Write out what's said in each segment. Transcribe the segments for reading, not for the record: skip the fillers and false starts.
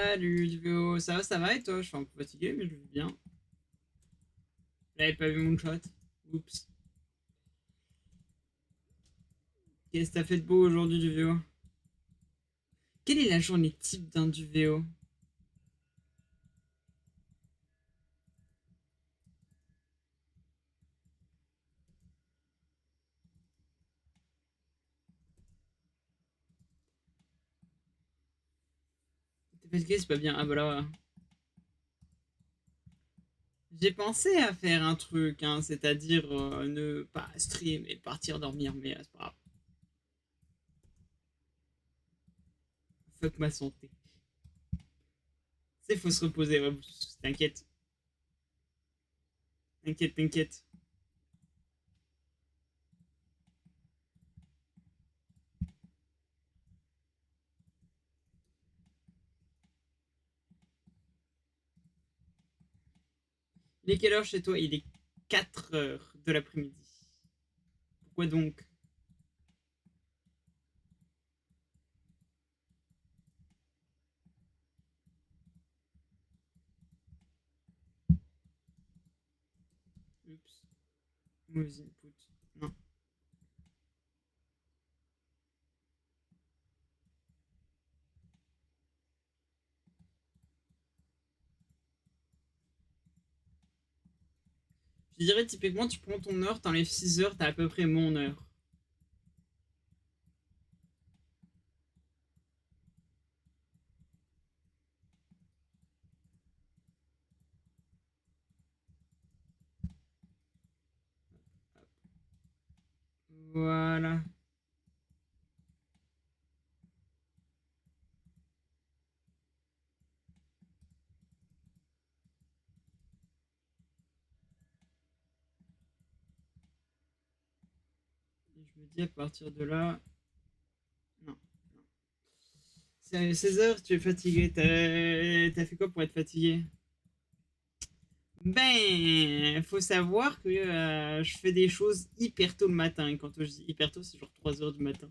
Salut, Duo. Ça va et toi? Je suis un peu fatigué, mais je vais bien. J'avais pas vu mon shot. Oups. Qu'est-ce que t'as fait de beau aujourd'hui, Duo? Quelle est la journée type d'un Duo? T'es fatigué, c'est pas bien. Ah bah là. J'ai pensé à faire un truc, hein, c'est-à-dire ne pas stream et partir dormir, mais c'est pas grave. Fuck ma santé. C'est faut se reposer, ouais, t'inquiète. T'inquiète, t'inquiète. Il est quelle heure chez toi? Il est 4 heures de l'après-midi. Pourquoi donc? Oups. Mauvais input. Non. Je dirais typiquement, tu prends ton heure, t'enlèves 6 heures, t'as à peu près mon heure. Voilà. Et je me dis à partir de là. Non. C'est 16 heures, tu es fatigué. T'as fait quoi pour être fatigué? Ben, faut savoir que je fais des choses hyper tôt le matin. Et quand je dis hyper tôt, c'est genre 3 heures du matin.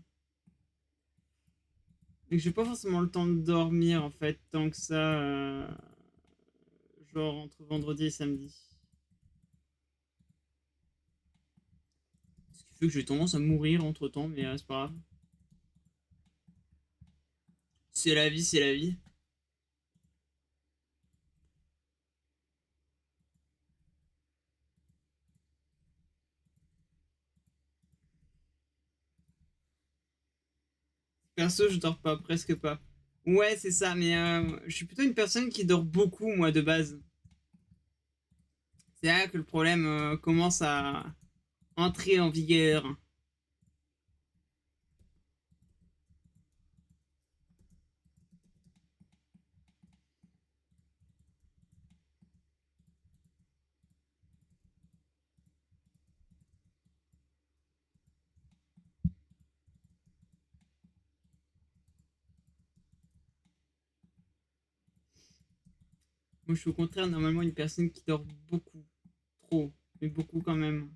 Donc j'ai pas forcément le temps de dormir en fait, tant que ça. Genre entre vendredi et samedi. Ce qui fait que j'ai tendance à mourir entre temps, mais c'est pas grave. C'est la vie, c'est la vie. Perso, je dors pas, presque pas. Ouais, c'est ça, mais je suis plutôt une personne qui dort beaucoup, moi, de base. C'est là que le problème commence à entrer en vigueur. Moi, je suis au contraire, normalement, une personne qui dort beaucoup. Trop. Mais beaucoup quand même.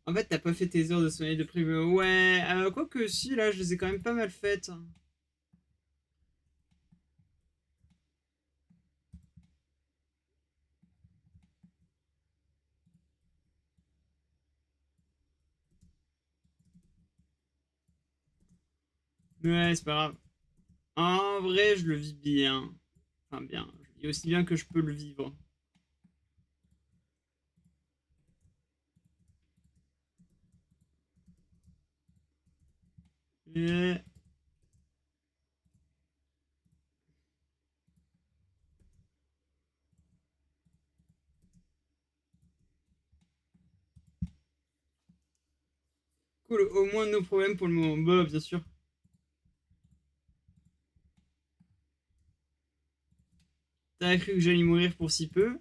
En fait, t'as pas fait tes heures de sommeil de prévu. Ouais, quoique si, là, je les ai quand même pas mal faites. Ouais, c'est pas grave. En vrai, je le vis bien. Enfin, bien. Je le vis aussi bien que je peux le vivre. Ouais. Cool, au moins nos problèmes pour le moment. Bah, bien sûr. T'as cru que j'allais mourir pour si peu.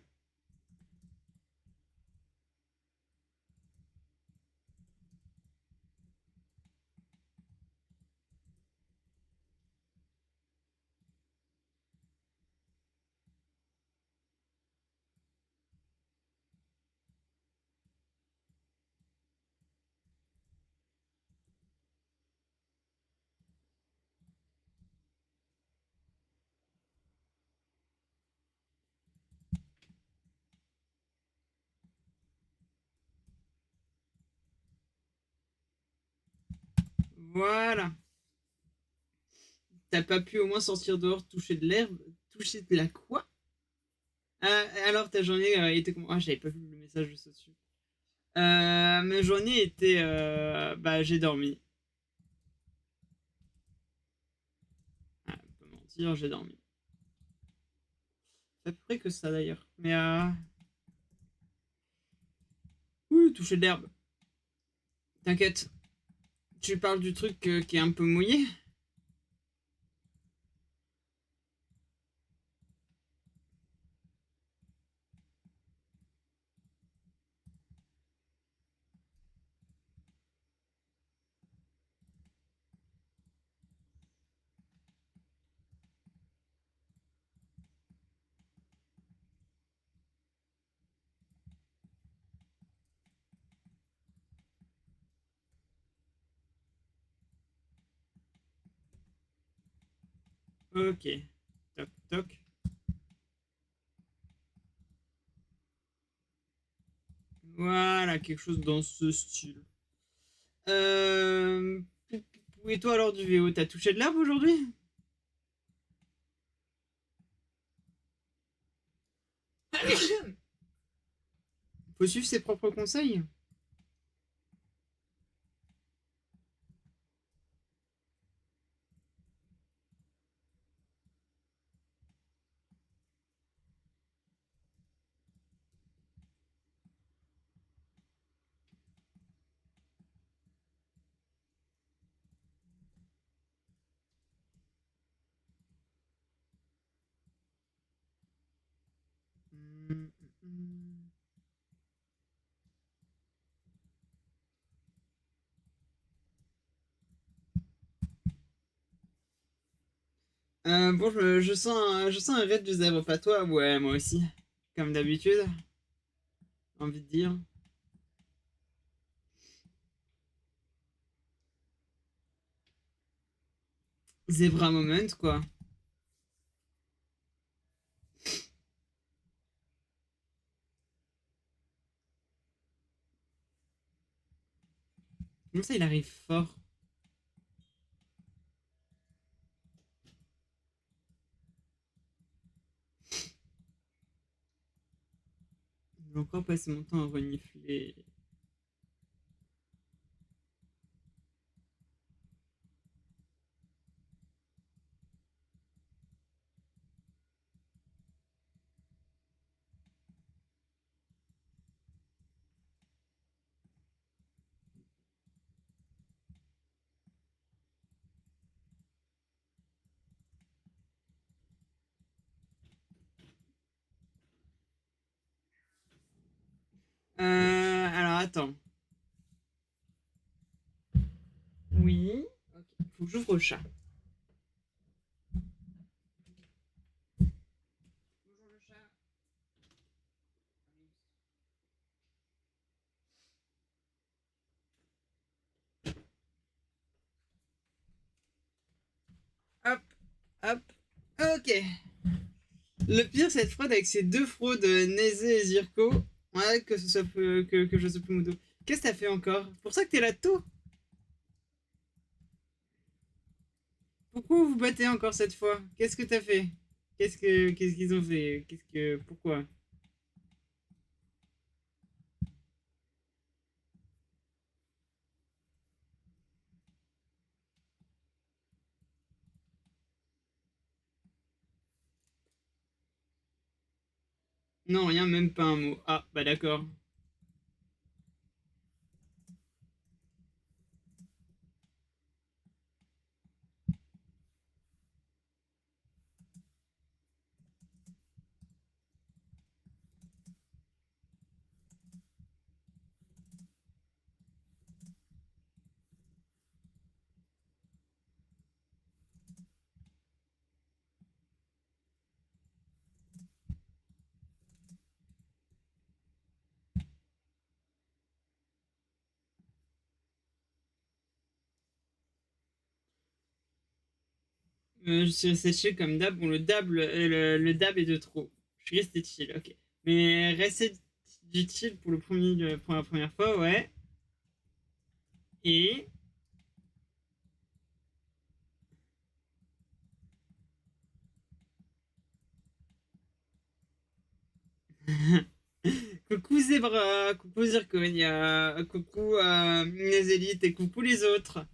Voilà. T'as pas pu au moins sortir dehors, toucher de l'herbe, toucher de la quoi? Alors ta journée était comment? Ah, j'avais pas vu le message juste dessus. Ma journée était, bah j'ai dormi. Ah, pas mentir, j'ai dormi. C'est à peu près que ça d'ailleurs. Mais oui, toucher de l'herbe. T'inquiète. Tu parles du truc qui est un peu mouillé? Ok. Toc toc. Voilà, quelque chose dans ce style. Euh... Et toi alors du VO, t'as touché de l'herbe aujourd'hui? Faut suivre ses propres conseils. Hmm, hmm. Bon, je sens un raid du zèbre, pas toi? Ouais, moi aussi. Comme d'habitude, envie de dire. Zebra moment, quoi. Comment ça, il arrive fort? Je vais encore passer mon temps à renifler. Alors attends. Oui. Ok. Faut que j'ouvre le chat. Bonjour le chat. Hop, hop. Ok. Le pire, cette fraude avec ces deux fraudes, Nézé et Zirko. Ouais, que ce soit que je sois plus moto. Qu'est-ce que t'as fait encore? Pour ça que t'es là tôt? Pourquoi vous vous battez encore cette fois? Qu'est-ce que t'as fait? Qu'est-ce qu'ils ont fait? Pourquoi? Non, rien, même pas un mot. Ah, bah d'accord. Je suis resté chill comme d'hab. Bon, le dab est de trop. Je suis resté chill, ok. Mais rester du chill pour la première fois, ouais. Et Coucou Zebra, coucou Zirconia, coucou Nézélite et coucou les autres.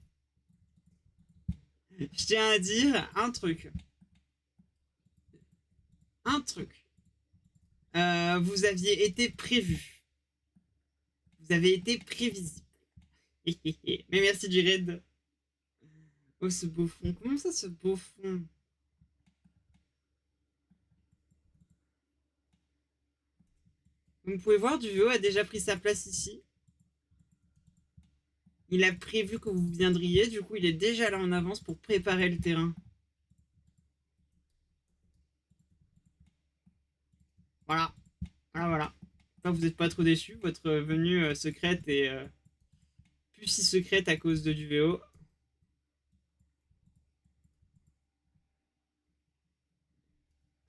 Je tiens à dire un truc. Un truc. Vous aviez été prévu. Vous avez été prévisible. Mais merci du raid. Oh, ce beau fond. Comment ça, ce beau fond? Vous pouvez voir, Duvéo a déjà pris sa place ici. Il a prévu que vous viendriez, du coup, il est déjà là en avance pour préparer le terrain. Voilà. Voilà. Enfin, vous n'êtes pas trop déçus. Votre venue secrète est plus si secrète à cause de Duvéo.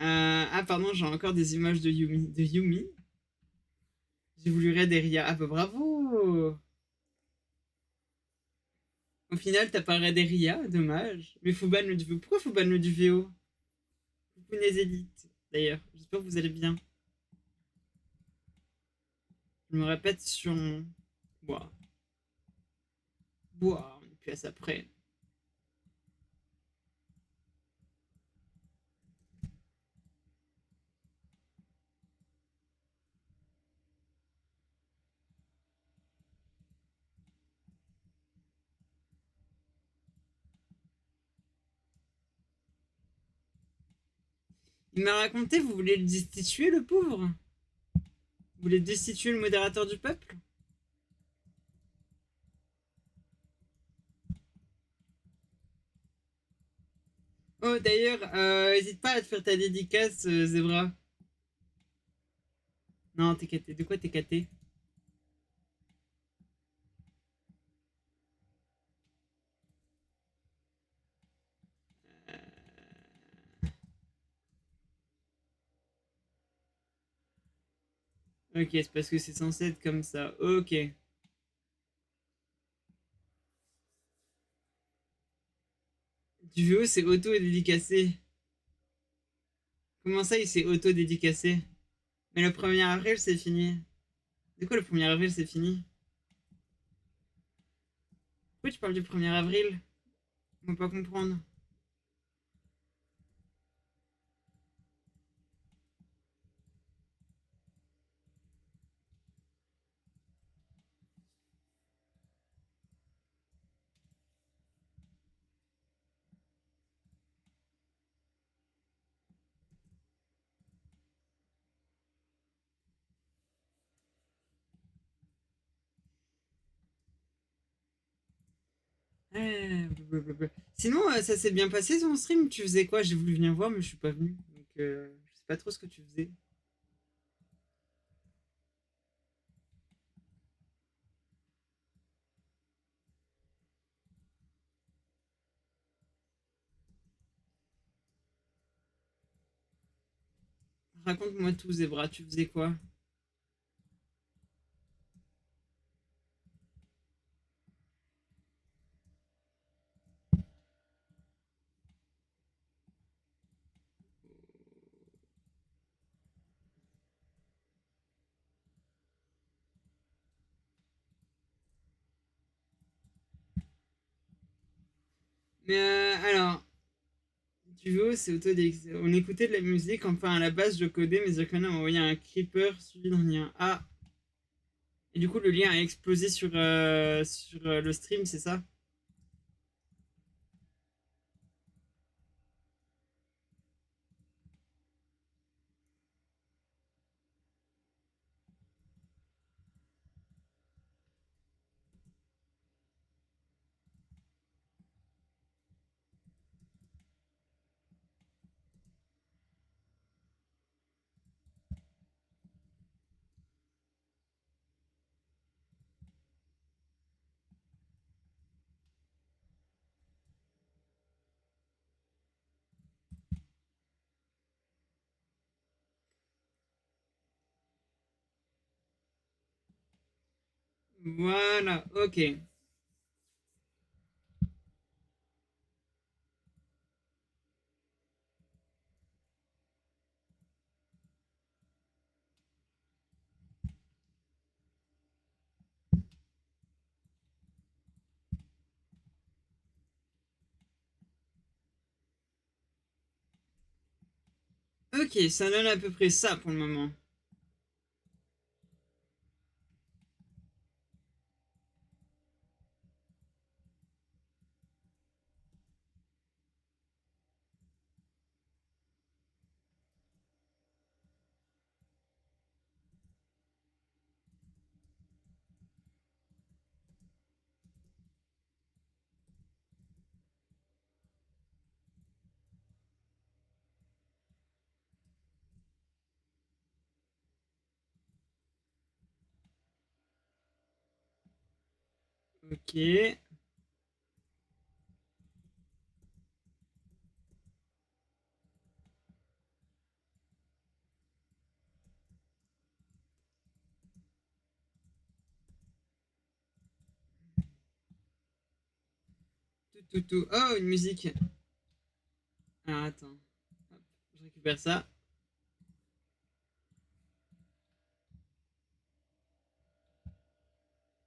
Ah, pardon, j'ai encore des images de Yumi. J'ai voulu raid Ria. Ah, bah bravo! Au final, t'as pas raid Ria, dommage. Mais faut ban le Duvéo. Pourquoi faut ban le Duvéo? Coucou les élites, d'ailleurs. J'espère que vous allez bien. Je me répète sur mon. Bois. Bois, on est plus à ça près. Il m'a raconté, vous voulez le destituer, le pauvre? Vous voulez destituer le modérateur du peuple? Oh, d'ailleurs, hésite pas à te faire ta dédicace, Zebra. Non, t'es caté. De quoi t'es caté? Ok, c'est parce que c'est censé être comme ça. Ok. Duo, c'est auto-dédicacé. Comment ça, il s'est auto-dédicacé? Mais le 1er avril, c'est fini. De quoi le 1er avril, c'est fini? Pourquoi tu parles du 1er avril? On va pas comprendre. Blablabla. Sinon, ça s'est bien passé ton stream? Tu faisais quoi? J'ai voulu venir voir, mais je suis pas venu. Donc, je sais pas trop ce que tu faisais. Raconte-moi tout, Zebra. Tu faisais quoi? Mais alors, Duo, c'est autodédicacé. On écoutait de la musique, enfin à la base je codais, mais Zircon a envoyé un creeper suivi d'un lien. Ah, et du coup le lien a explosé sur le stream, c'est ça? Voilà, ok. Ok, ça donne à peu près ça pour le moment. Ok. Tout, tout, tout. Oh, une musique. Ah, attends. Hop, je récupère ça.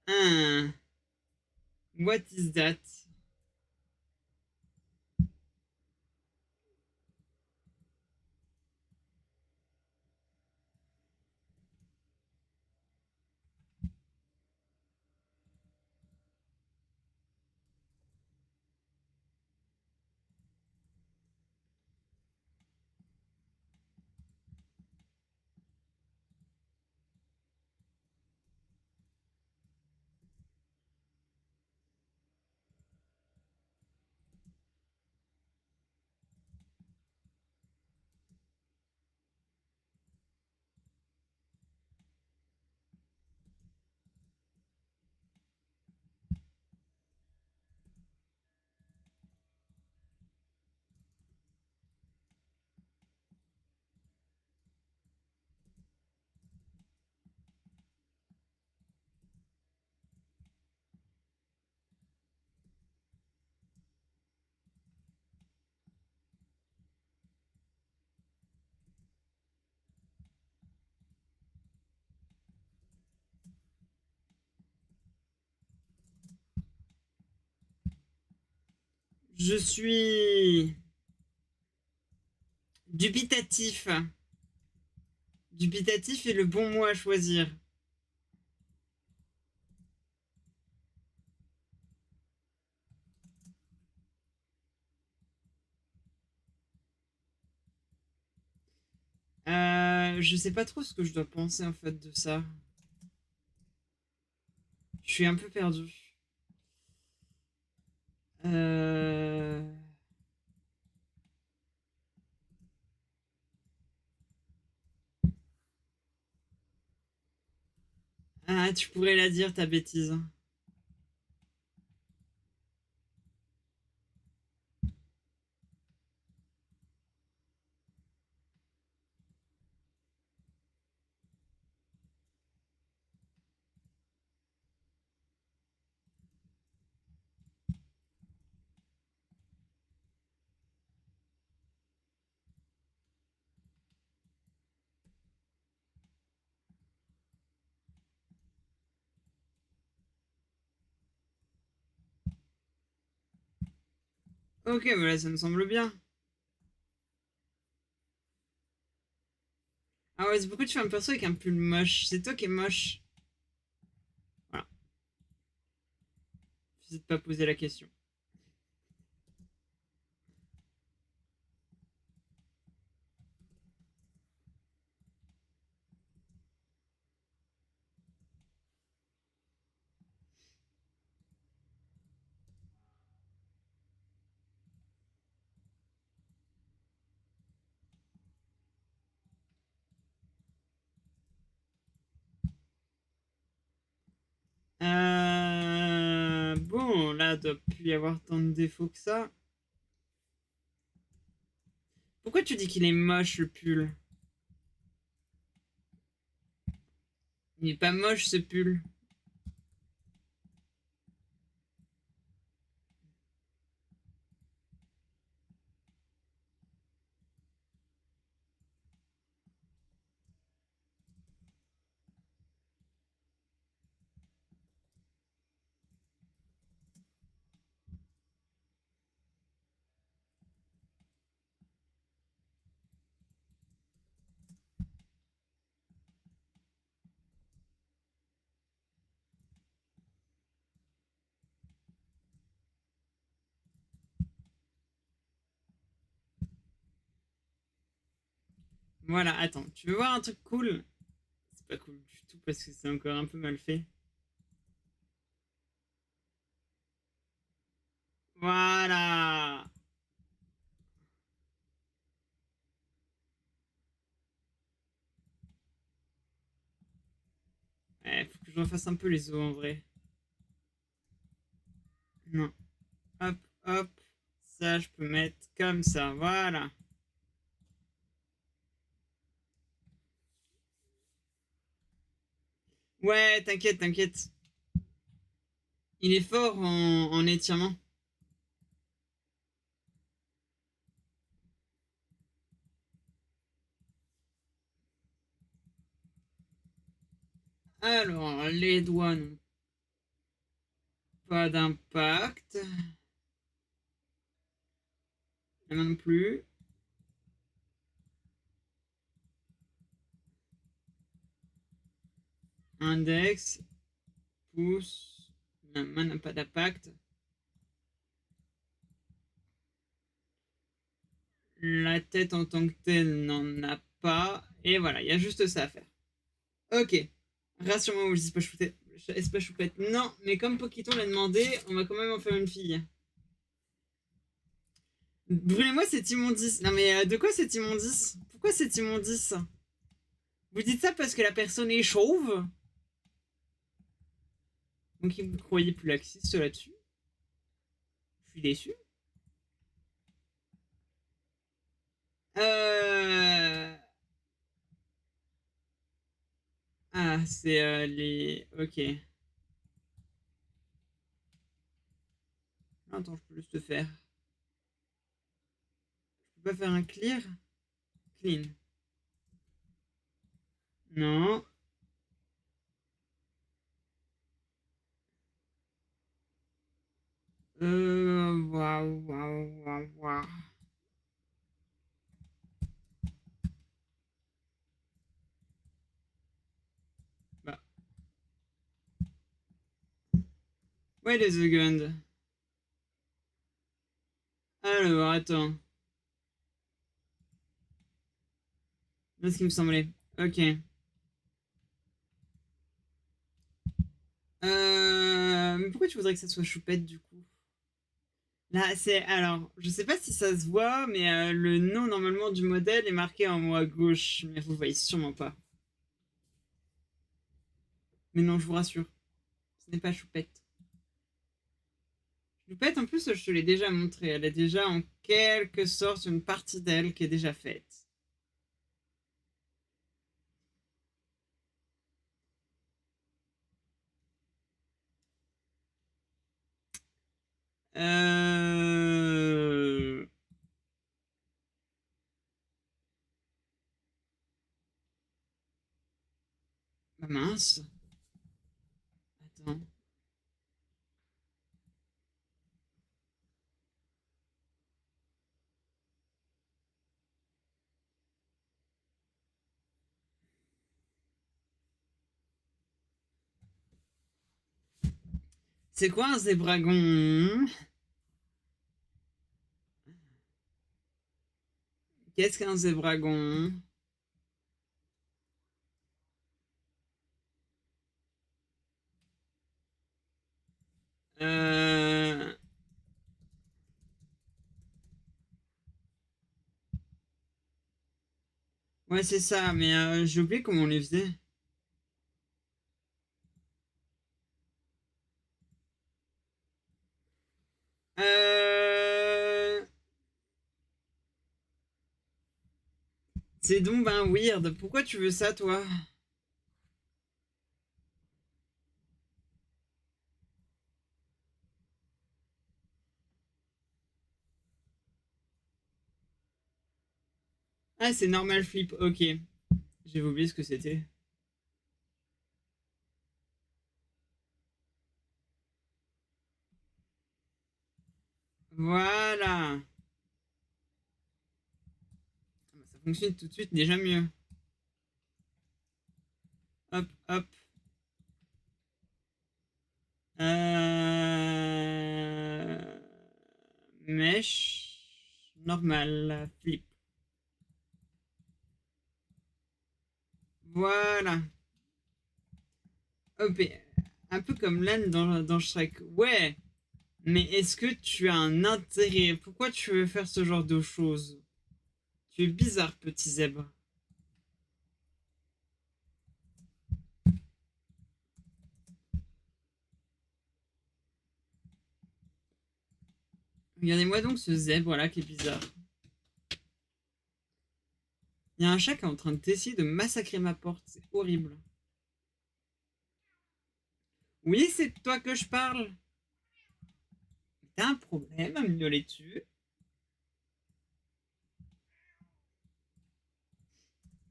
Ah, what is that? Je suis dubitatif. Dubitatif est le bon mot à choisir. Je sais pas trop ce que je dois penser en fait de ça. Je suis un peu perdu. Euh... Ah, tu pourrais la dire, ta bêtise. Ok, voilà, ça me semble bien. Ah ouais, c'est pourquoi tu fais un perso avec un pull moche? C'est toi qui es moche. Voilà, j'essaie de pas poser la question. Bon, là, doit plus y avoir tant de défauts que ça. Pourquoi tu dis qu'il est moche, le pull? Il est pas moche, ce pull. Voilà, attends, tu veux voir un truc cool? C'est pas cool du tout parce que c'est encore un peu mal fait. Voilà. Faut que je refasse un peu les os en vrai. Non. Hop, hop. Ça, je peux mettre comme ça. Voilà. Ouais, t'inquiète, t'inquiète. Il est fort en étirement. Alors, les doigts n'ont pas d'impact. La main non plus. Index, pouce. La main n'a pas d'impact. La tête en tant que telle n'en a pas. Et voilà, il y a juste ça à faire. Ok. Rassure-moi, je dis pas choupette. Pas choupette. Non, mais comme Poquito l'a demandé, on va quand même en faire une fille. Brûlez-moi cet immondice. Non mais de quoi cet immondice? Pourquoi cet immondice? Vous dites ça parce que la personne est chauve? Donc vous croyez plus laxiste là-dessus? Je suis déçu. Euh... Ah, c'est les... Ok. Attends, je peux juste te faire. Je peux pas faire un clear? Clean. Non. Waouh, waouh, waouh, waouh. Bah, wait a second. Alors, attends. C'est ce qui me semblait. Ok. Mais pourquoi tu voudrais que ça soit choupette du coup? Là, c'est. Alors, je sais pas si ça se voit, mais le nom normalement du modèle est marqué en haut à gauche. Mais vous voyez sûrement pas. Mais non, je vous rassure. Ce n'est pas choupette. Choupette, en plus, je te l'ai déjà montré. Elle est déjà en quelque sorte une partie d'elle qui est déjà faite. Euh. Bah mince. Attends. C'est quoi un zébragon? Qu'est-ce qu'un zébragon? Euh... Ouais, c'est ça, mais j'ai oublié comment on les faisait. Euh... C'est donc ben weird. Pourquoi tu veux ça, toi? Ah, c'est normal flip. Ok. J'ai oublié ce que c'était. Voilà. Ah, bah, ça fonctionne tout de suite déjà mieux. Hop, hop. Euh... Mèche. Normal. Flip. Voilà. Hop, un peu comme l'âne dans Shrek. Ouais, mais est-ce que tu as un intérêt? Pourquoi tu veux faire ce genre de choses? Tu es bizarre, petit zèbre. Regardez-moi donc ce zèbre-là qui est bizarre. Il y a un chat qui est en train d'essayer de massacrer ma porte. C'est horrible. Oui, c'est de toi que je parle. T'as un problème à me gueuler dessus?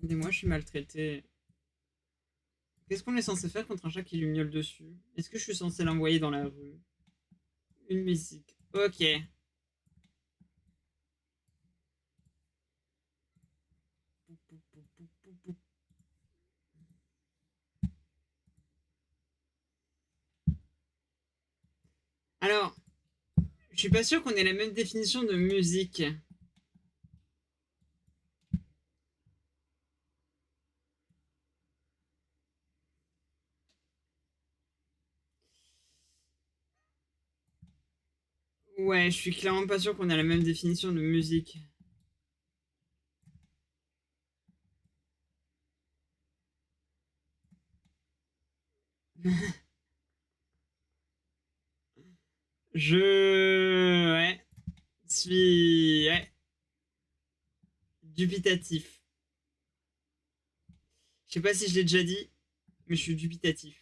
Dis-moi, je suis maltraité. Qu'est-ce qu'on est censé faire contre un chat qui lui miaule dessus? Est-ce que je suis censé l'envoyer dans la rue? Une musique. Ok. Alors, je suis pas sûr qu'on ait la même définition de musique. Ouais, je suis clairement pas sûr qu'on ait la même définition de musique. Je ouais, suis ouais, dubitatif. Je sais pas si je l'ai déjà dit, mais je suis dubitatif.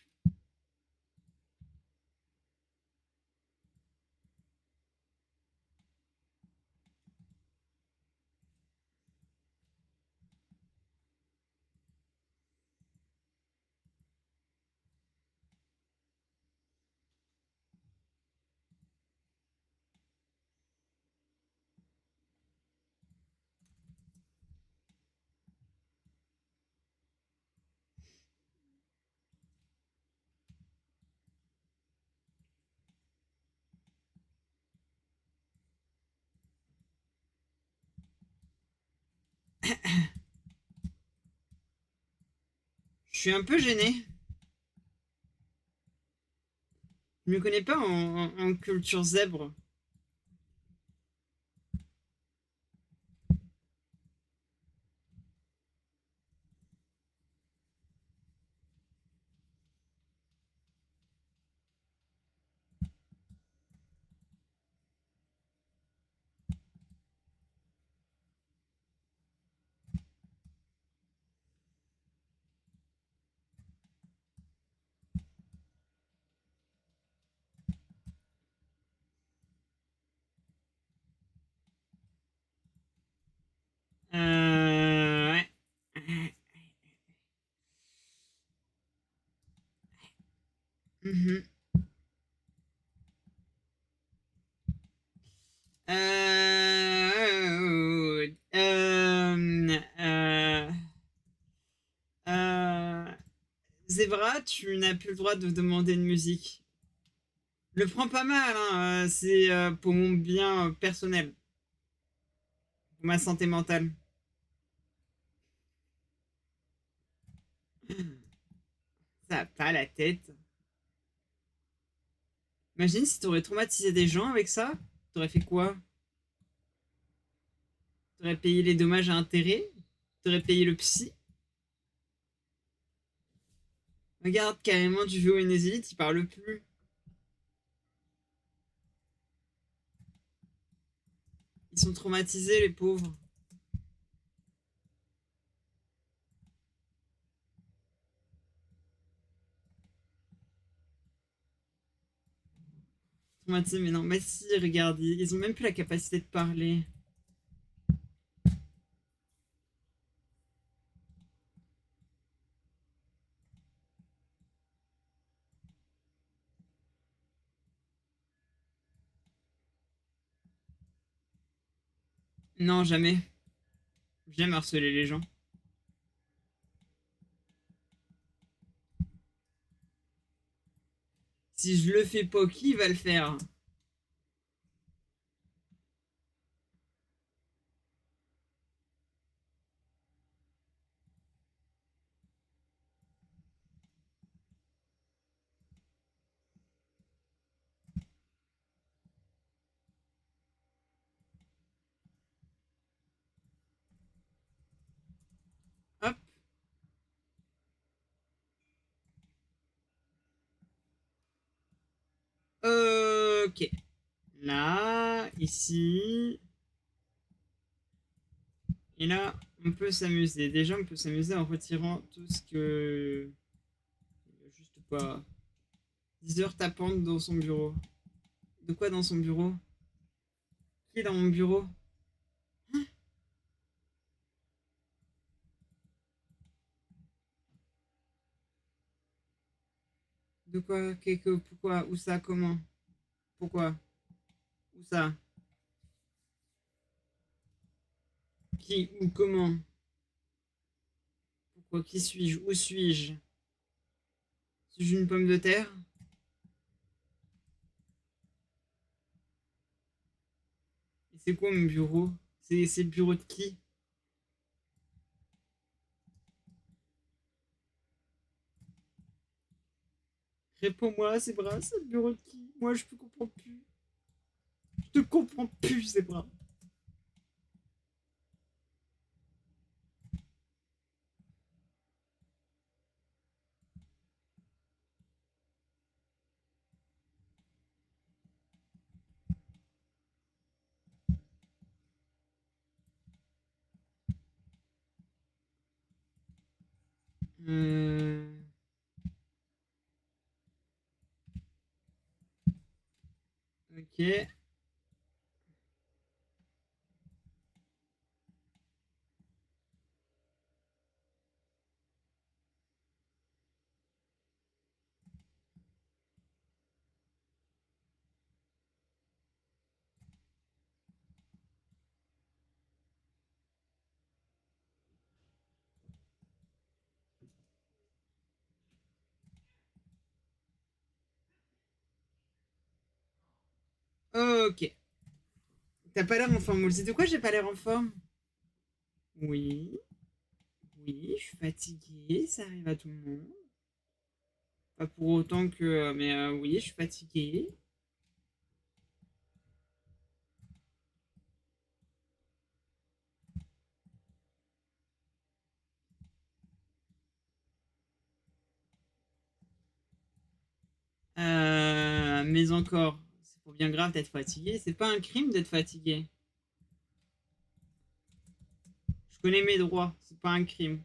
Je suis un peu gêné. Je me connais pas en culture zèbre. Ouais. Mhm. Euh, euh, Zebra, tu n'as plus le droit de demander une musique. Le prends pas mal, hein, c'est pour mon bien personnel, pour ma santé mentale. Ça a pas la tête. Imagine si t'aurais traumatisé des gens avec ça. T'aurais fait quoi? T'aurais payé les dommages à intérêt? T'aurais payé le psy? Regarde, carrément, du VO Inésite, il parle plus. Ils sont traumatisés, les pauvres. Traumatisés, mais non, mais si, regarde, ils ont même plus la capacité de parler. Non, jamais. J'aime harceler les gens. Si je le fais pas, qui va le faire? Ok. Là, ici. Et là, on peut s'amuser. Déjà, on peut s'amuser en retirant tout ce que... Il a juste pas 10 heures tapantes dans son bureau. De quoi dans son bureau? Qui est dans mon bureau? De quoi? Pourquoi? Où ça? Comment? Pourquoi? Où ça? Qui? Où? Comment? Pourquoi? Qui suis-je? Où suis-je? Suis-je une pomme de terre? Et c'est quoi mon bureau? C'est le bureau de qui? Réponds-moi, c'est bras, c'est le bureau de qui? Moi, je ne comprends plus. Je te comprends plus, c'est bras. Euh... Ok. Ok. T'as pas l'air en forme. C'est de quoi j'ai pas l'air en forme? Oui. Oui, je suis fatiguée. Ça arrive à tout le monde. Pas pour autant que... Mais oui, je suis fatiguée. Mais encore, c'est pour bien grave d'être fatigué. C'est pas un crime d'être fatigué. Je connais mes droits. C'est pas un crime.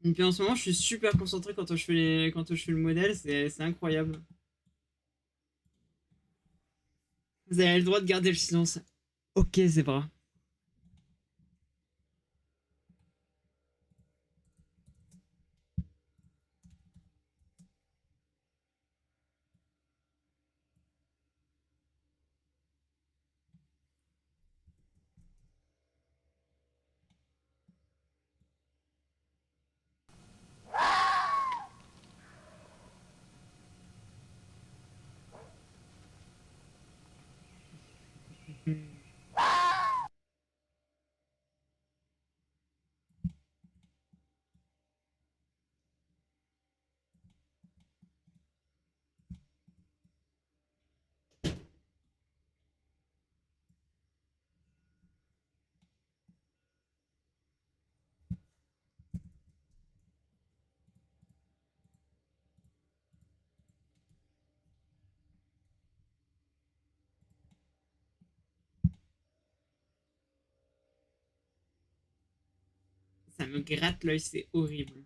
Et puis en ce moment, je suis super concentré quand je fais le modèle. C'est incroyable. Vous avez le droit de garder le silence. Ok, Zebra. Ça me gratte l'œil, c'est horrible.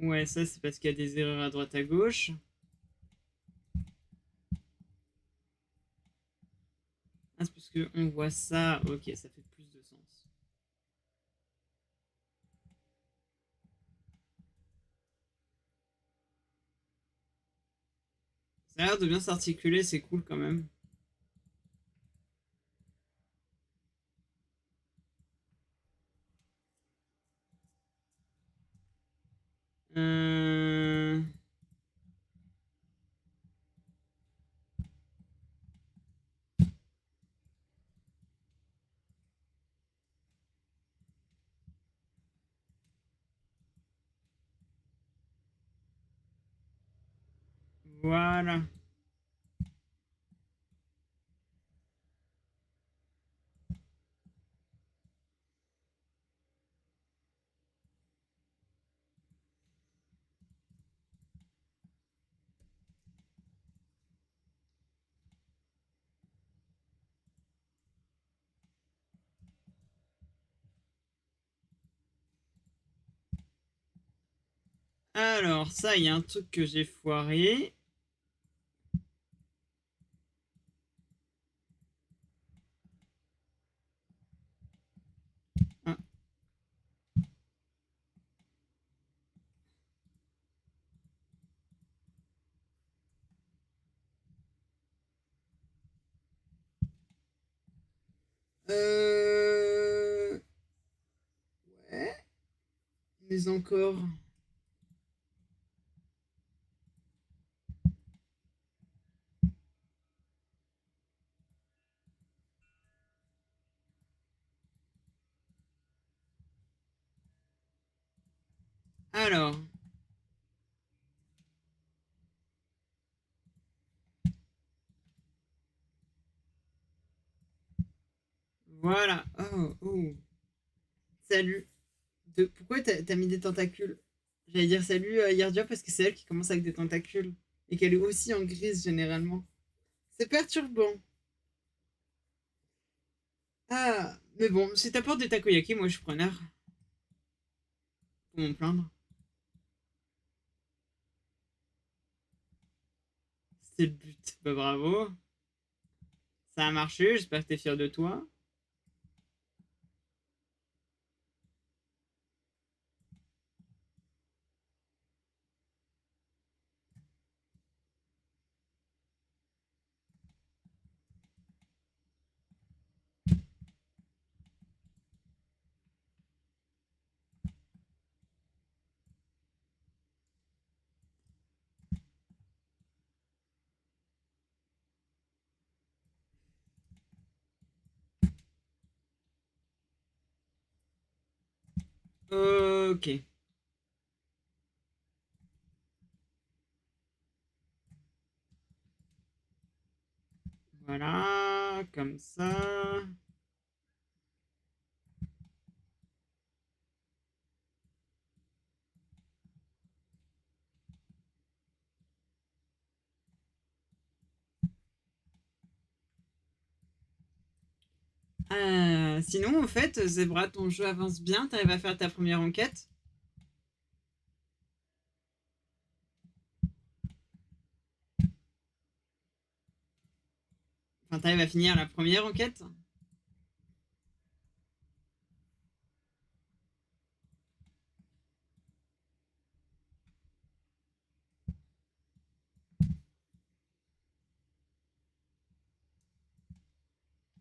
Ouais, ça c'est parce qu'il y a des erreurs à droite à gauche. Ah, c'est parce qu'on voit ça. Ok, ça fait plus de sens. Ça a l'air de bien s'articuler, c'est cool quand même. Euh... Voilà. Alors, ça, il y a un truc que j'ai foiré. Ah. Ouais. Mais encore. Alors. Voilà. Oh, oh. Salut. Pourquoi t'as mis des tentacules? J'allais dire salut Yardia parce que c'est elle qui commence avec des tentacules. Et qu'elle est aussi en grise généralement. C'est perturbant. Ah, mais bon, si t'apportes des takoyaki, moi je suis preneur. Pour m'en plaindre. C'est le but. Bah bravo. Ça a marché, j'espère que t'es fier de toi. Ok. Voilà, comme ça. Sinon, en fait, Zebra, ton jeu avance bien. T'arrives à faire ta première enquête. Enfin, t'arrives à finir la première enquête.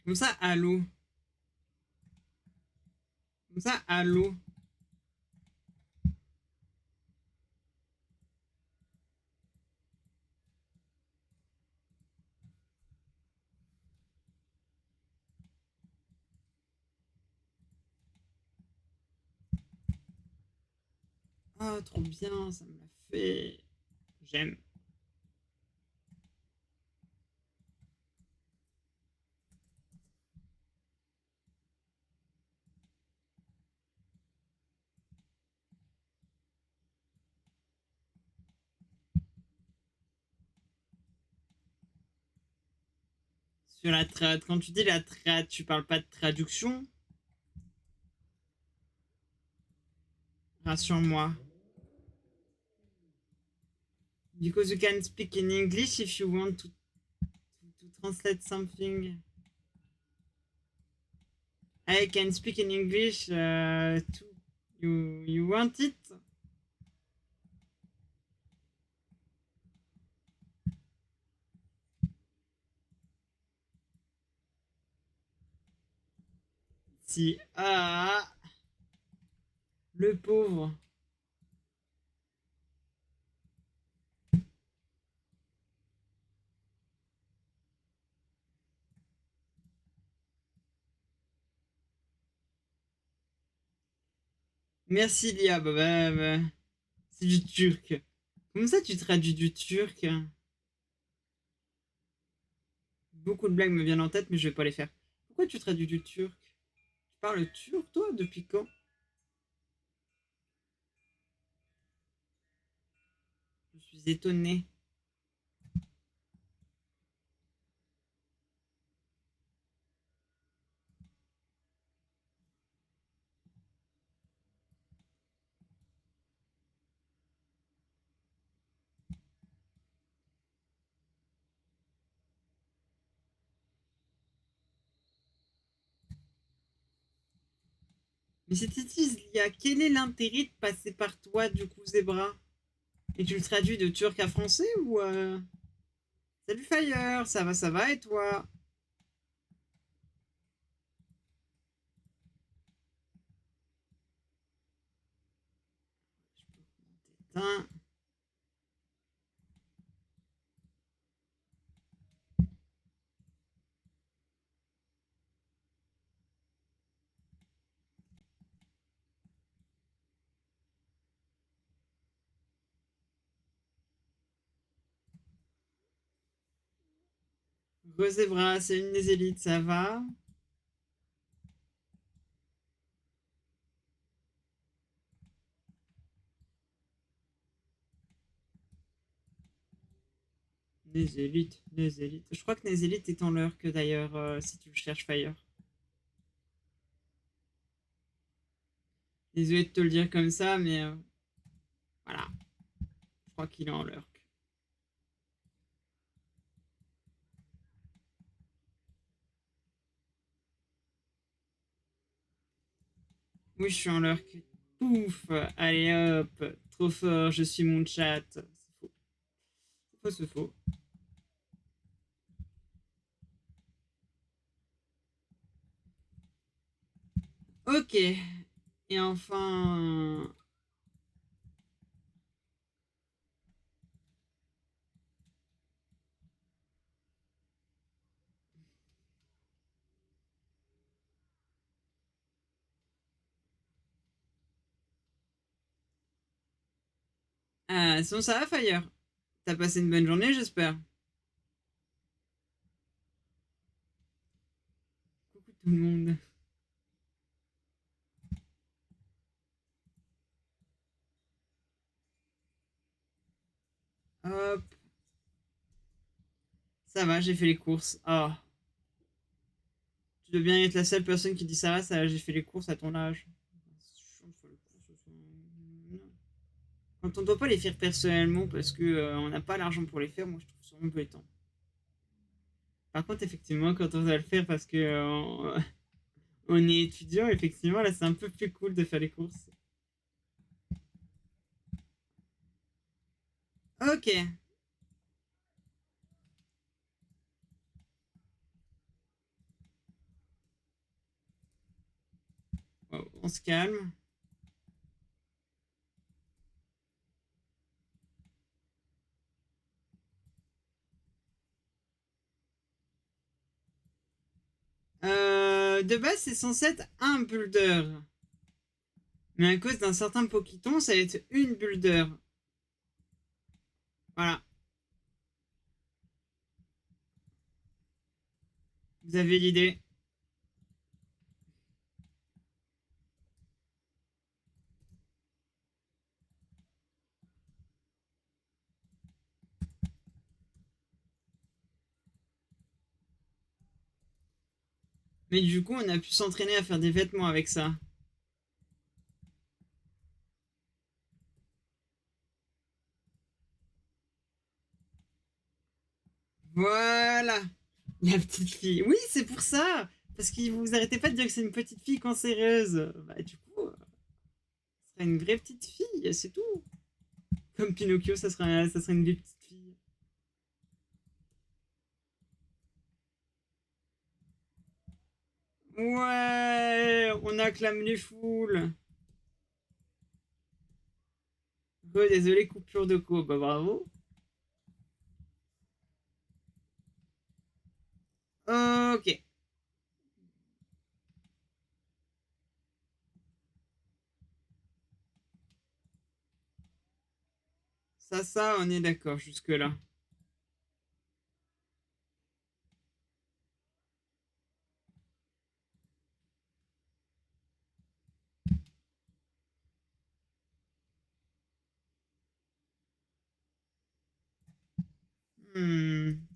Comme ça, à l'eau. Comme ça, à l'eau. Oh, trop bien, ça me l'a fait. J'aime. Sur la quand tu dis la tu parles pas de traduction. Rassure-moi. Because you can speak in English if you want to translate something. I can speak in English too. You want it? Si. Ah, le pauvre. Merci Lia. Bah. C'est du turc. Comment ça tu traduis du turc? Beaucoup de blagues me viennent en tête, mais je vais pas les faire. Pourquoi tu traduis du turc? Tu parles turc, toi, depuis quand? Je suis étonné. Mais c'était Lia, quel est l'intérêt de passer par toi, du coup, Zebra? Et tu le traduis de turc à français ou Salut Fire, ça va et toi? Putain. Zebra, c'est une des élites, ça va? Nézélite, Nézélite. Je crois que Nézélite est en leur que d'ailleurs, si tu le cherches, Fire. Désolé de te le dire comme ça, mais voilà. Je crois qu'il est en leur. Oui, je suis en leur. Pouf, allez hop, trop fort, je suis mon chat. C'est faux. C'est faux, c'est faux. Ok. Et enfin. Sinon, ça va, Fire? T'as passé une bonne journée, j'espère. Coucou tout le monde. Hop. Ça va, j'ai fait les courses. Oh. Tu dois bien être la seule personne qui dit ça, j'ai fait les courses à ton âge. Quand on ne doit pas les faire personnellement parce que on n'a pas l'argent pour les faire, moi je trouve ça embêtant. Par contre, effectivement, quand on doit le faire parce que on est étudiant, effectivement, là c'est un peu plus cool de faire les courses. Ok, wow, on se calme. De base, c'est censé être un builder. Mais à cause d'un certain Pokéton, ça va être une builder. Voilà, vous avez l'idée. Mais du coup, on a pu s'entraîner à faire des vêtements avec ça. Voilà, la petite fille. Oui, c'est pour ça. Parce que vous arrêtez pas de dire que c'est une petite fille cancéreuse. Bah, du coup, ce serait une vraie petite fille, c'est tout. Comme Pinocchio, ça serait une vraie petite fille. Ouais, on acclame les foules. Désolé, coupure de cours. Bah, bravo. Ok, ça, on est d'accord jusque-là. Hmm.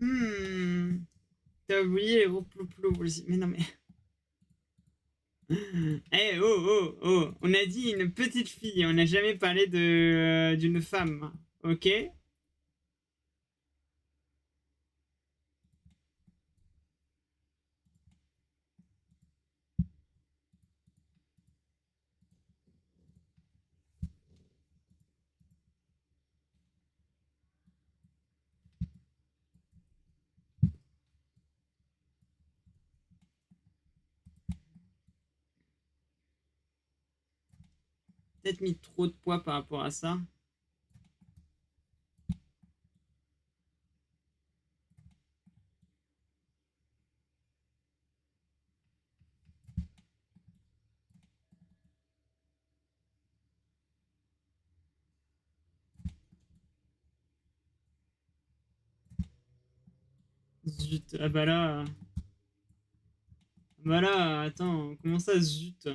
Hmm. T'as oublié les roues aussi. Mais non, mais. Eh, oh, oh, oh. On a dit une petite fille. On n'a jamais parlé de d'une femme. Ok? Peut-être mis trop de poids par rapport à ça. Zut. Ah bah là. Bah là, attends. Comment ça, zut?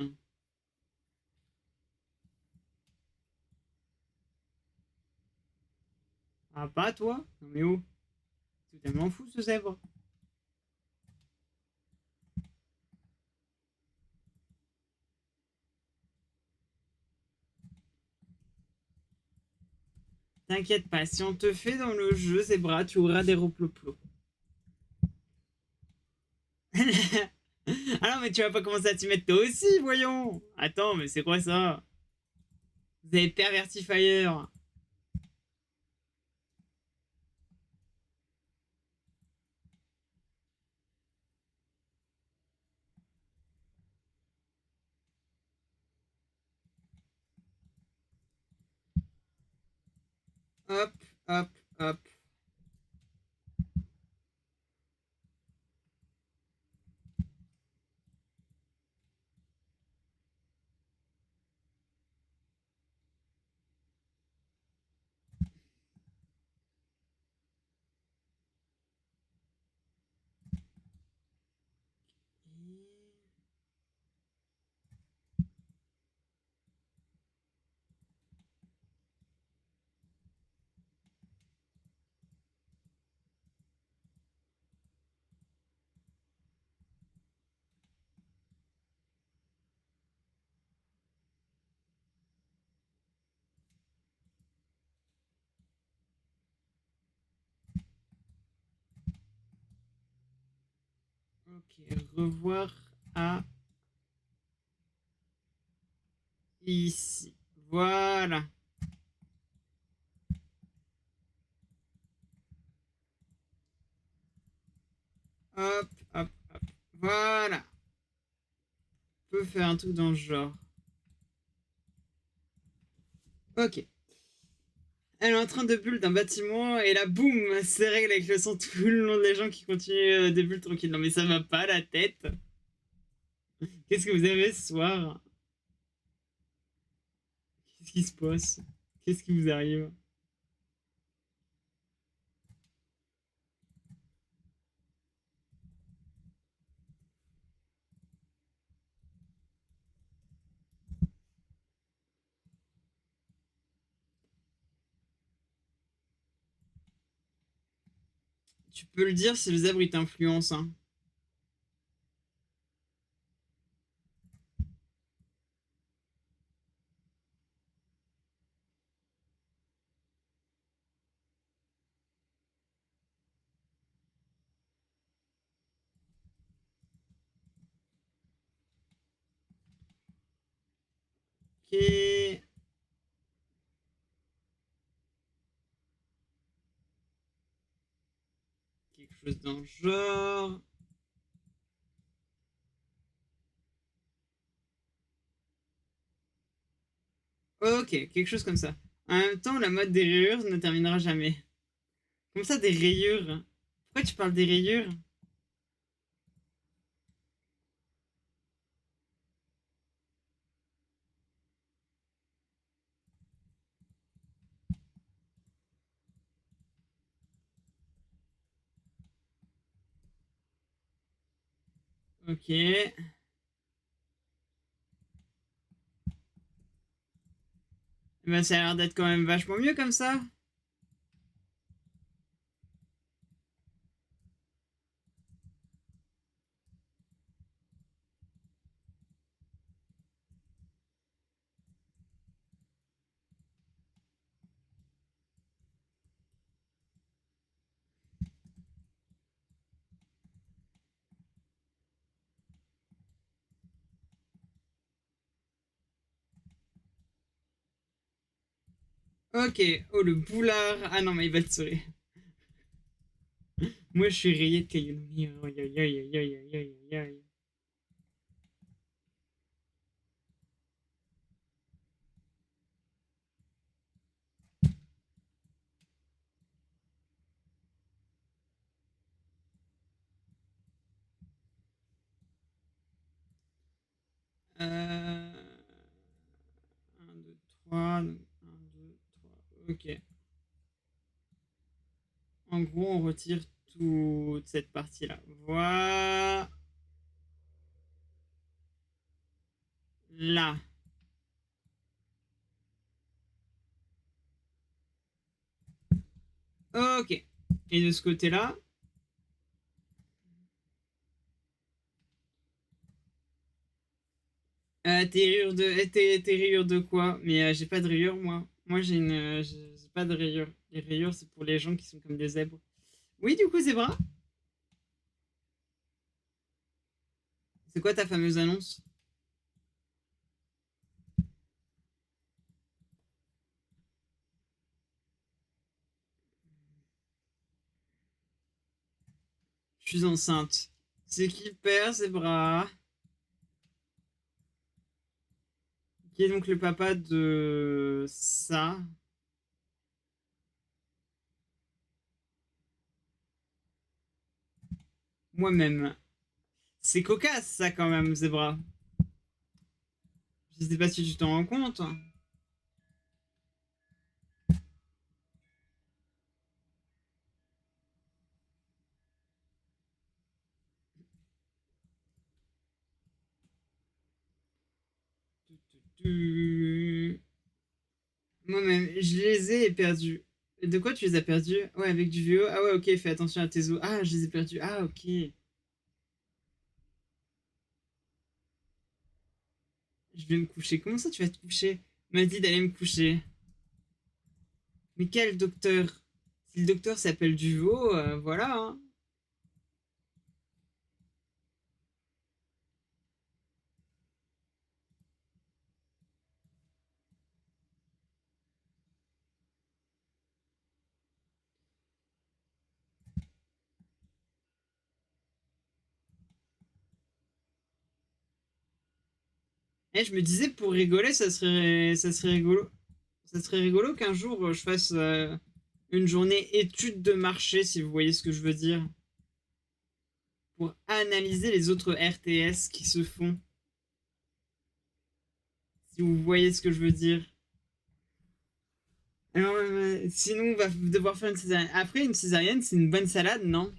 Ah, pas toi? Non, mais oh. C'est tellement fou ce zèbre. T'inquiète pas. Si on te fait dans le jeu, zébra, tu auras des reploplos. Ah non, mais tu vas pas commencer à t'y mettre toi aussi, voyons. Attends, mais c'est quoi ça? Vous avez perverti Fire. Hop, hop, hop. Ok, revoir à ici. Voilà. Hop, hop, hop. Voilà. On peut faire un truc dans le genre. Ok. Elle est en train de bulle d'un bâtiment et là, boum, c'est réglé avec le son tout le long des gens qui continuent des bulles tranquilles. Non mais ça va pas la tête. Qu'est-ce que vous avez ce soir? Qu'est-ce qui se passe? Qu'est-ce qui vous arrive? Tu peux le dire si le zèbre il t'influence, hein. Ok. Quelque chose dans le genre. Ok, quelque chose comme ça. En même temps, la mode des rayures ne terminera jamais. Comme ça, des rayures. Pourquoi tu parles des rayures? Ok. Eh ben, ça a l'air d'être quand même vachement mieux comme ça. Ok. Oh, le boulard. Ah non, mais il va te sourire. Moi, je suis rayé de cailloux. Aïe, aïe, aïe, aïe, aïe, aïe, aïe, aïe. Euh... 1, 2, 3. 1, 2, 3. Ok. En gros, on retire toute cette partie-là. Voilà. Ok. Et de ce côté-là, tes rayures de quoi? Mais j'ai pas de rayures, moi. Moi, j'ai pas de rayures. Les rayures, c'est pour les gens qui sont comme des zèbres. Oui, du coup, zébra, c'est quoi ta fameuse annonce? Je suis enceinte. C'est qui perd zébra? Qui est donc le papa de ça? Moi-même. C'est cocasse, ça, quand même, zébra. Je sais pas si tu t'en rends compte. Moi-même, je les ai perdus. De quoi tu les as perdus? Ouais, avec du VO. Ah ouais, ok, fais attention à tes os. Ah, je les ai perdus. Ah, ok. Je vais me coucher. Comment ça, tu vas te coucher? On m'a dit d'aller me coucher. Mais quel docteur? Si le docteur s'appelle Duvo, voilà, hein. Eh, je me disais, pour rigoler, ça serait rigolo. Ça serait rigolo qu'un jour, je fasse une journée étude de marché, si vous voyez ce que je veux dire. Pour analyser les autres RTS qui se font. Si vous voyez ce que je veux dire. Alors, sinon, on va devoir faire une césarienne. Après, une césarienne, c'est une bonne salade, non?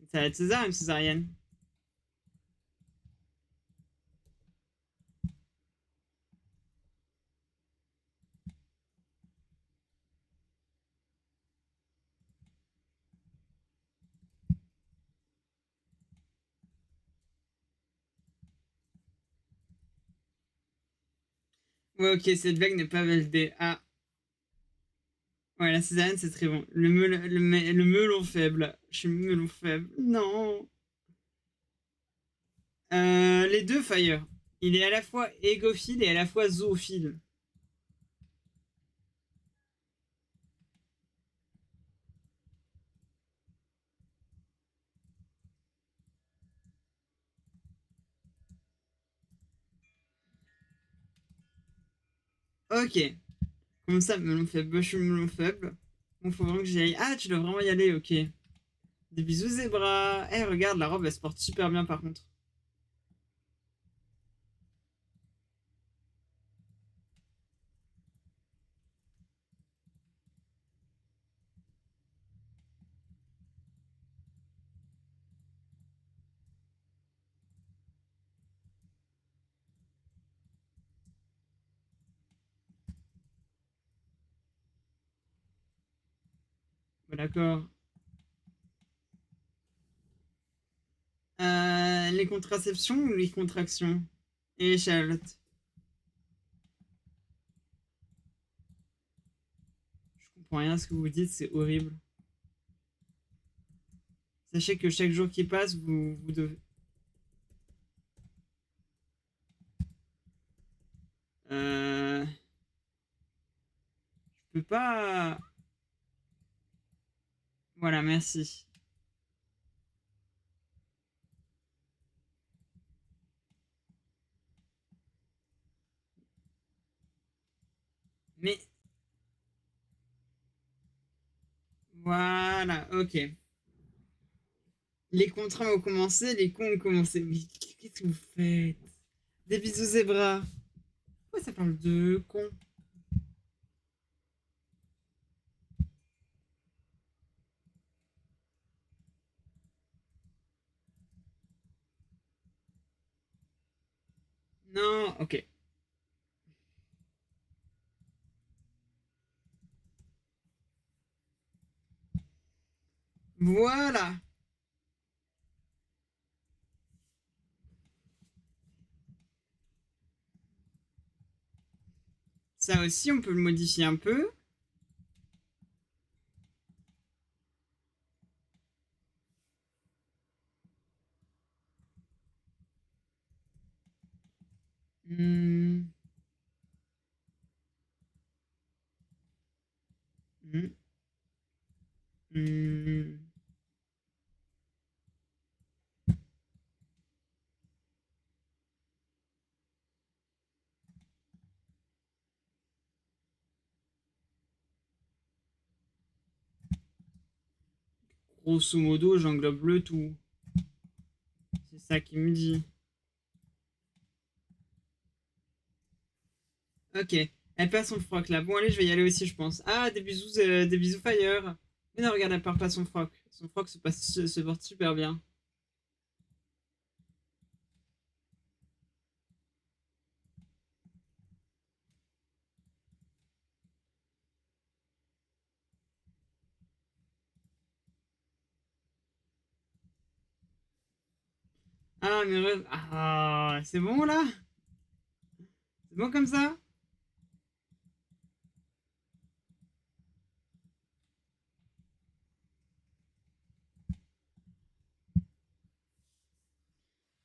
Une salade César, une césarienne. Ouais, ok, cette blague n'est pas validée. Ah, ouais, la césarienne, c'est très bon. Le melon faible. Je suis melon faible. Non. Les deux, Fire. Il est à la fois égophile et à la fois zoophile. Ok. Comme ça, melon faible. Je suis melon faible. Bon, faut vraiment que j'y aille. Ah, tu dois vraiment y aller, ok. Des bisous, zébra. Eh, regarde, la robe, elle se porte super bien, par contre. Bon, d'accord. Les contraceptions ou les contractions? Et Charlotte. Je comprends rien à ce que vous dites, c'est horrible. Sachez que chaque jour qui passe, vous devez. Euh... peux pas... Voilà, merci. Mais... Voilà, ok. Les contrats ont commencé, les cons ont commencé. Mais qu'est-ce que vous faites? Des bisous zébras. Pourquoi ça parle de cons? Non, ok. Voilà. Ça aussi, on peut le modifier un peu. Hmm, hmm, hmm. Grosso modo, j'englobe le tout. C'est ça qui me dit. Ok. Elle perd son froc là. Bon, allez, je vais y aller aussi, je pense. Ah, des bisous fire. Mais non, regarde, elle perd pas son froc. Son froc se porte super bien. Ah, mais ah, c'est bon là? C'est bon comme ça?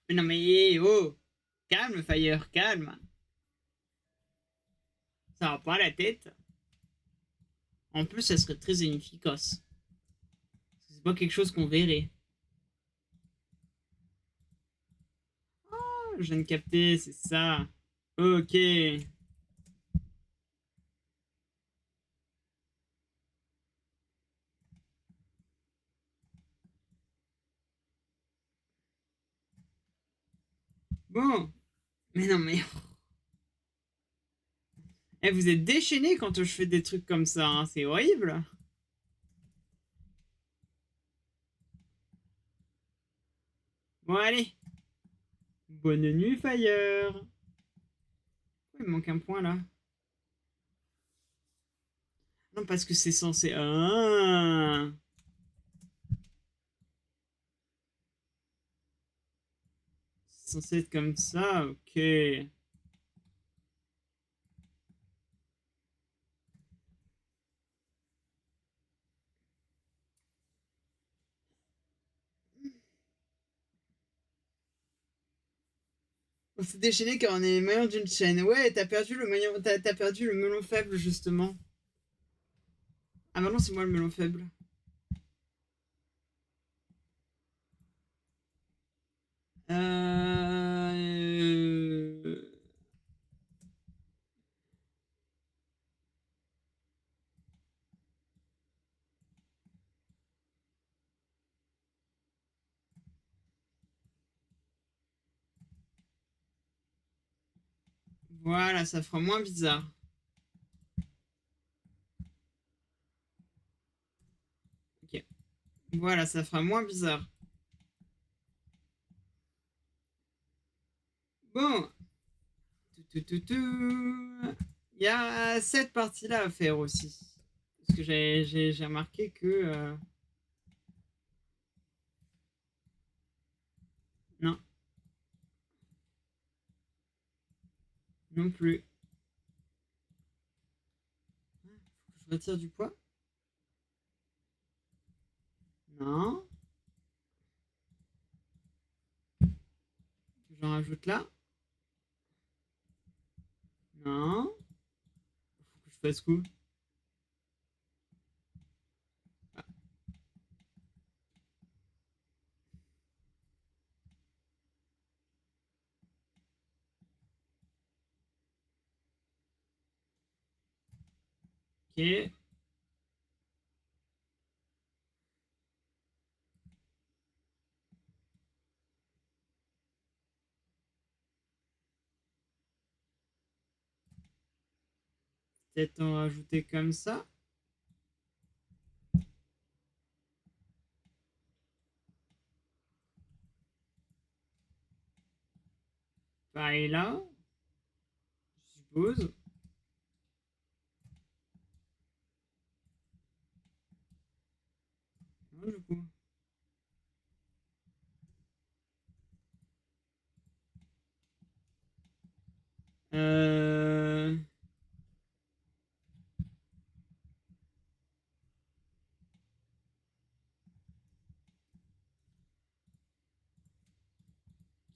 Mais non, mais oh! Calme, fire, calme. Ça va pas la tête. En plus, ça serait très inefficace. C'est pas quelque chose qu'on verrait. Je viens de capter, c'est ça. Ok. Bon. Mais non, mais. Eh, vous êtes déchaînés quand je fais des trucs comme ça, hein. C'est horrible. Bon, allez. Bonne nuit, Fire. Il me manque un point là. Non, parce que c'est censé. Ah, c'est censé être comme ça, ok. On s'est déchaîné car on est les meilleurs d'une chaîne. Ouais, t'as perdu le melon faible justement. Ah, maintenant c'est moi le melon faible. Euh... Voilà, ça fera moins bizarre. Ok. Voilà, ça fera moins bizarre. Bon. Il y a cette partie-là à faire aussi. Parce que j'ai remarqué que... non, non plus. Je retire du poids. Non. J'en rajoute là. Non. Faut que je fasse quoi? Ok. Peut-être en rajouter comme ça. Pareil là, je suppose. Non, du coup. Euh...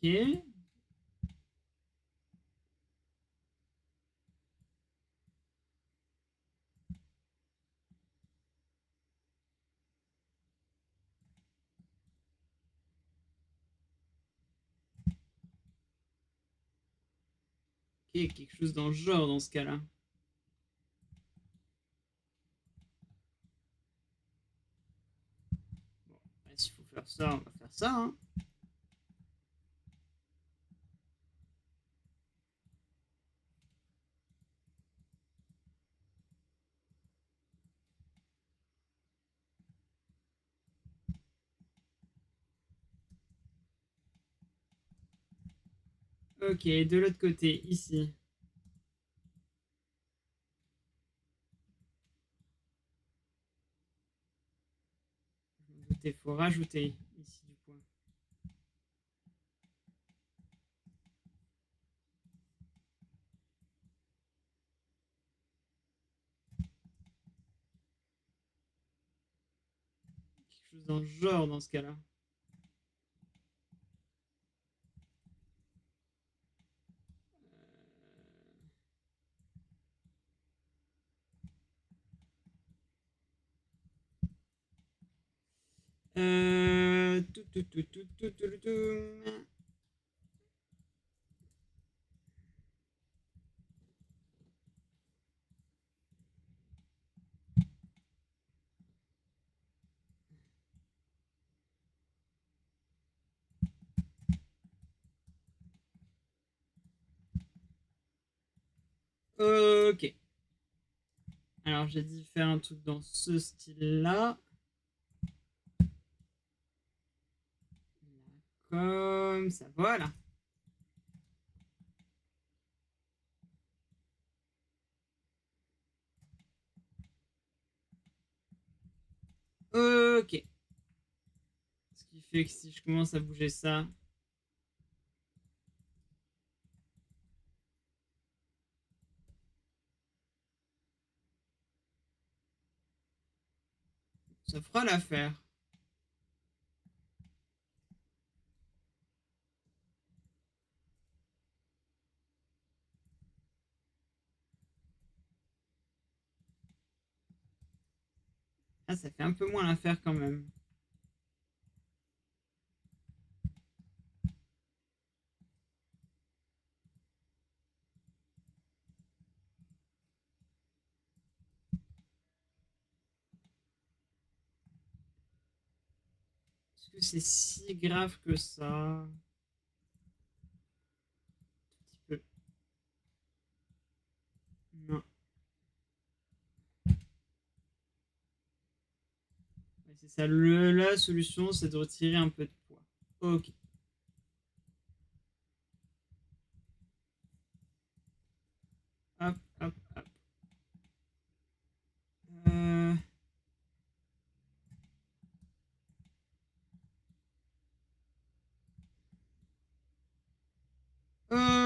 Ok. Ok, quelque chose dans le genre dans ce cas-là. Bon, bah, s'il faut faire ça, on va faire ça. Hein. Ok, de l'autre côté, ici. Il faut rajouter ici du point. Quelque chose dans le genre dans ce cas-là. Ok. Alors j'ai dit faire un truc dans ce style-là. Comme ça, voilà. Ok. Ce qui fait que si je commence à bouger ça, ça fera l'affaire. Ah, ça fait un peu moins l'affaire quand même. Est-ce que c'est si grave que ça? Un petit peu. Non. Ouais, c'est ça. La solution, c'est de retirer un peu de poids. Ok. Hop, hop, hop. Euh,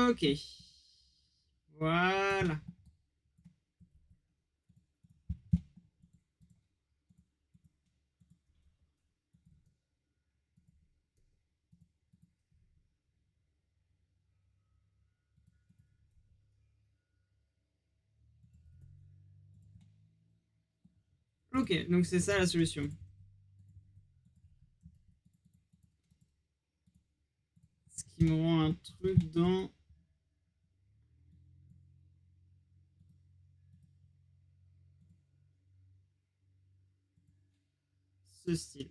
Ok. Voilà. Ok, donc c'est ça la solution. Ce qui me rend un truc dans... ce style.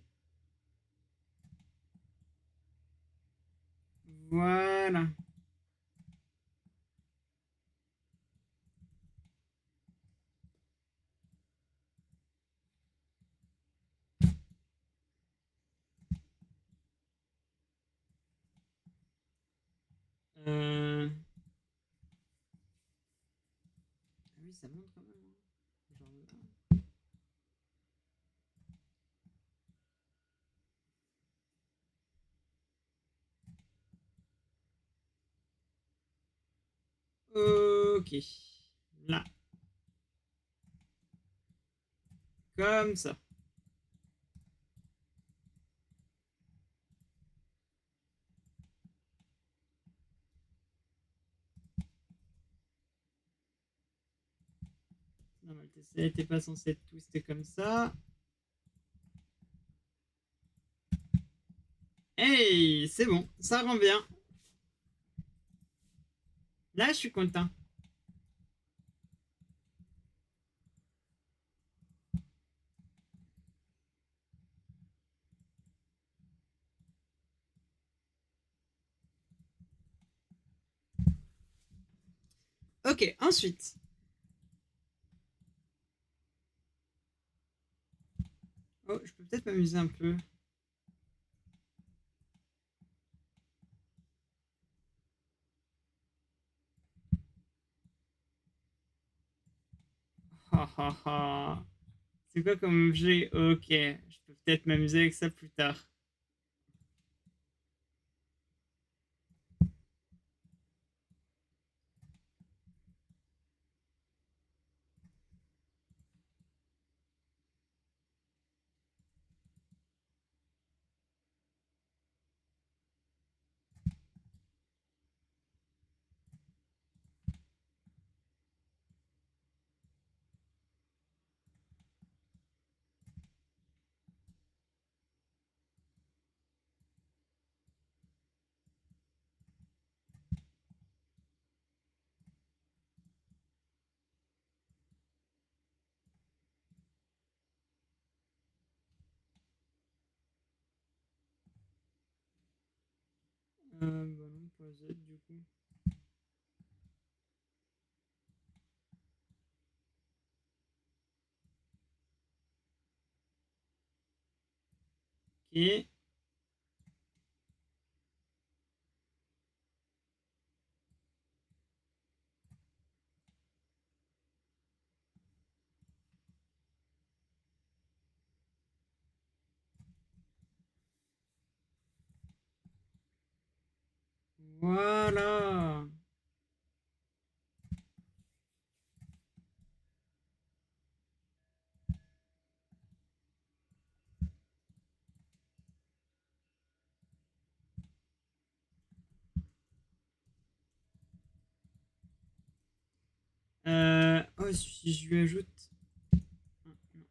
Voilà. Ah oui, ça monte quand même, hein. Genre, ok. Là. Comme ça. Normal, t'es pas censé être twisté comme ça. Hey, c'est bon, ça rend bien. Là, je suis content. Ok, ensuite. Oh, je peux peut-être m'amuser un peu. Ha ha ha. C'est quoi comme objet? Ok, je peux peut-être m'amuser avec ça plus tard. Bah non, pas Z du coup. Ok. Voilà. Oh, si je lui ajoute. Ah, non.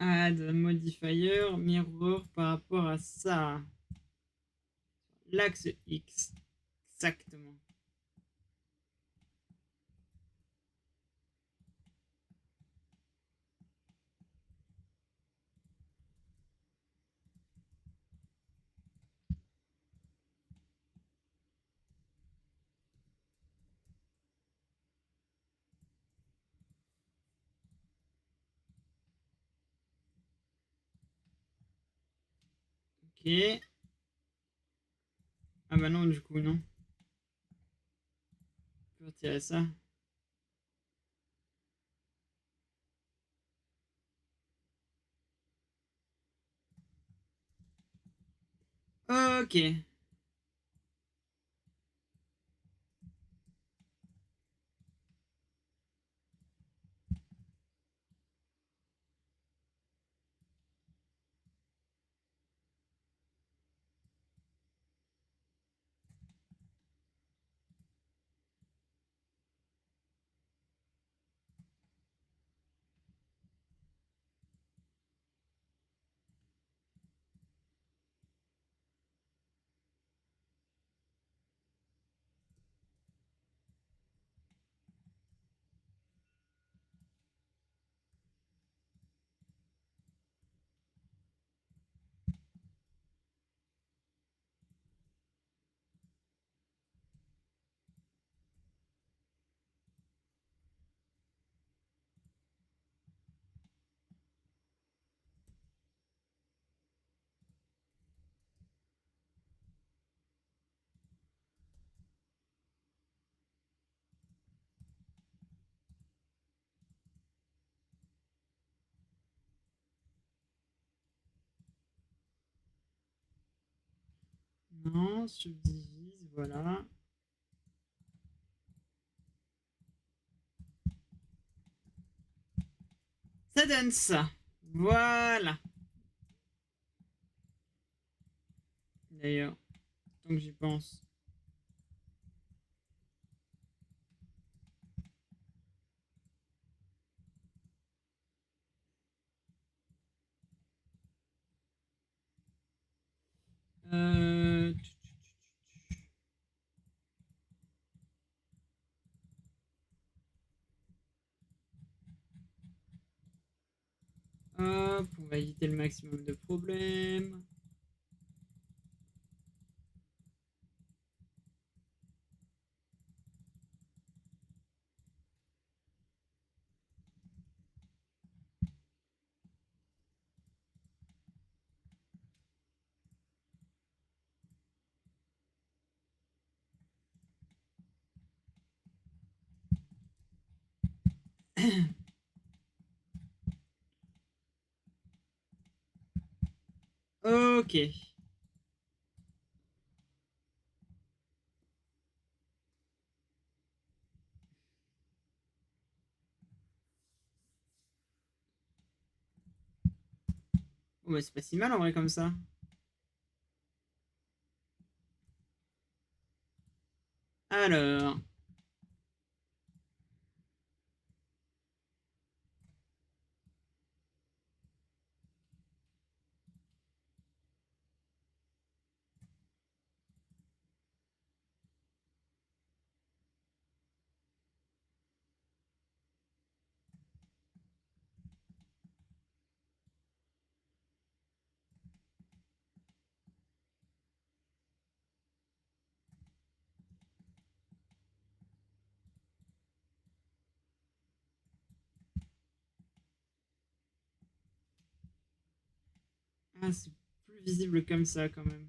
Add modifier mirror par rapport à ça. L'axe X. Exactement. Ok. Ah bah non, du coup, non. Je peux retirer ça. Ok. Non, subdivise, voilà. Ça donne ça. Voilà. D'ailleurs, tant que j'y pense. Euh... Hop, on va éviter le maximum de problèmes. Ok. Bon, bah, c'est pas si mal en vrai comme ça. Alors. Ah, c'est plus visible comme ça quand même.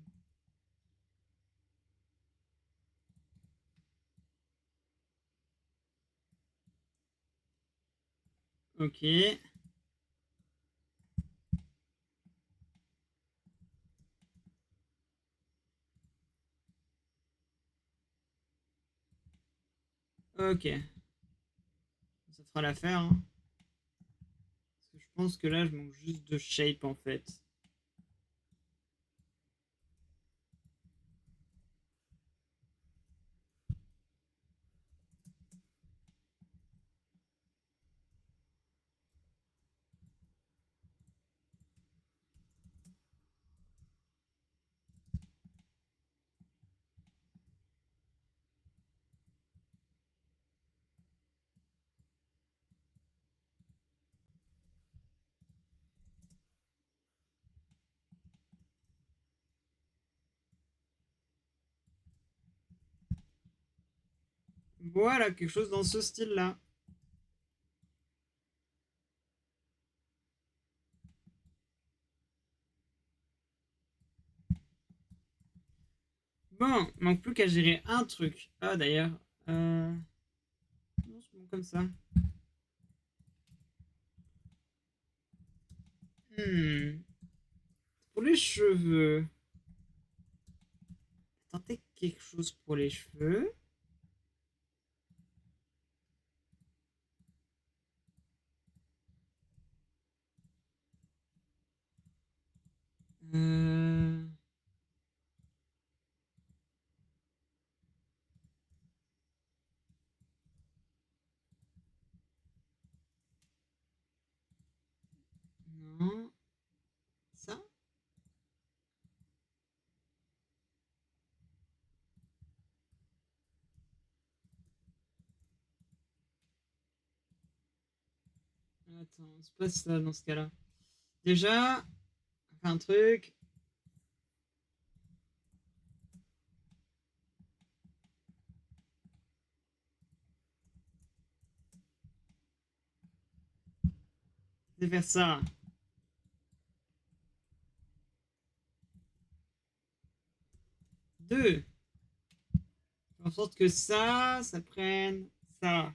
Ok. Ok. Ça fera l'affaire. Hein. Parce que je pense que là, je manque juste de shape en fait. Voilà, quelque chose dans ce style-là. Bon, manque plus qu'à gérer un truc. Ah, d'ailleurs. Non, c'est bon comme ça. Hmm. Pour les cheveux. Tenter quelque chose pour les cheveux. Euh... Non. Ça. Attends, c'est pas ça dans ce cas-là. Déjà, on fait un truc. C'est faire ça. Deux. Faire en sorte que ça prenne ça.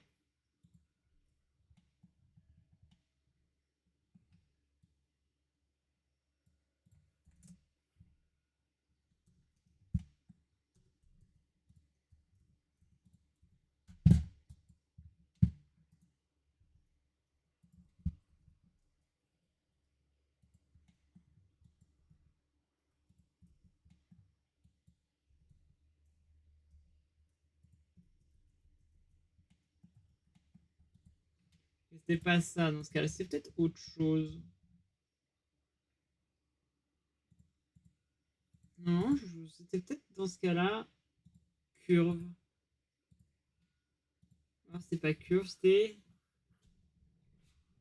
c'était pas ça dans ce cas-là. C'était peut-être autre chose. Non, c'était peut-être dans ce cas-là curve. Non, c'était pas curve, c'était.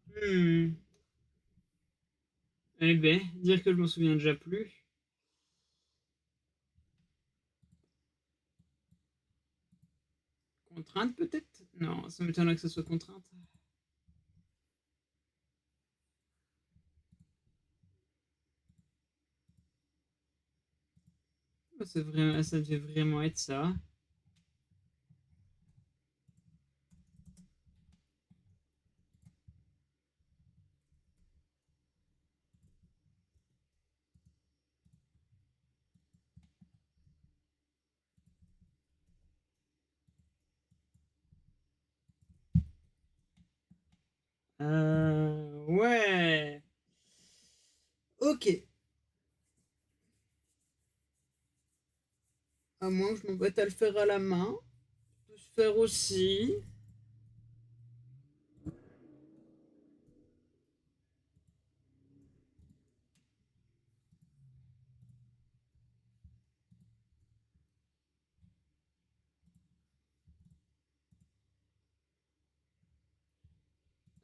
Hmm. Eh ben, dire que je m'en souviens déjà plus. Contrainte peut-être? Non, ça m'étonnerait que ce soit contrainte. Bah, ça devait vraiment être ça. Ouais. Ok. À moins que je m'embête à le faire à la main. Ça peut se faire aussi.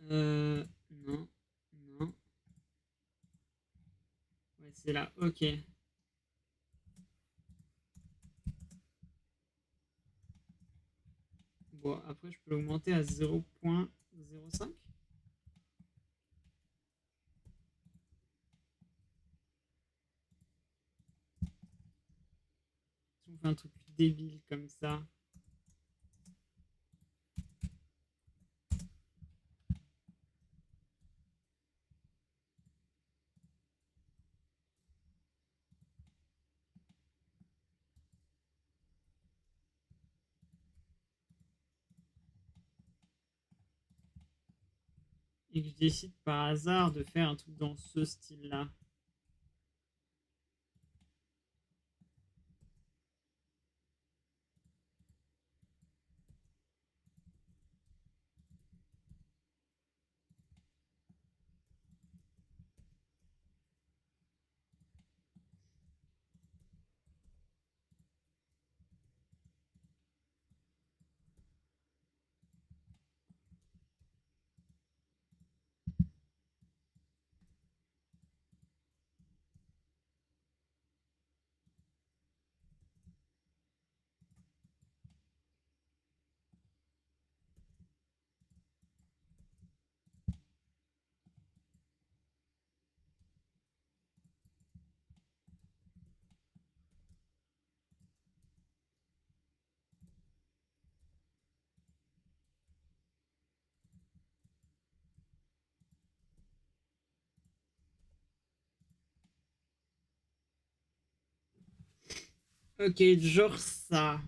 Non. Non. Ouais, c'est là. Ok. Bon, après, je peux l'augmenter à 0,05. Si on fait un truc débile comme ça. Et que je décide par hasard de faire un truc dans ce style-là. Ok, genre ça.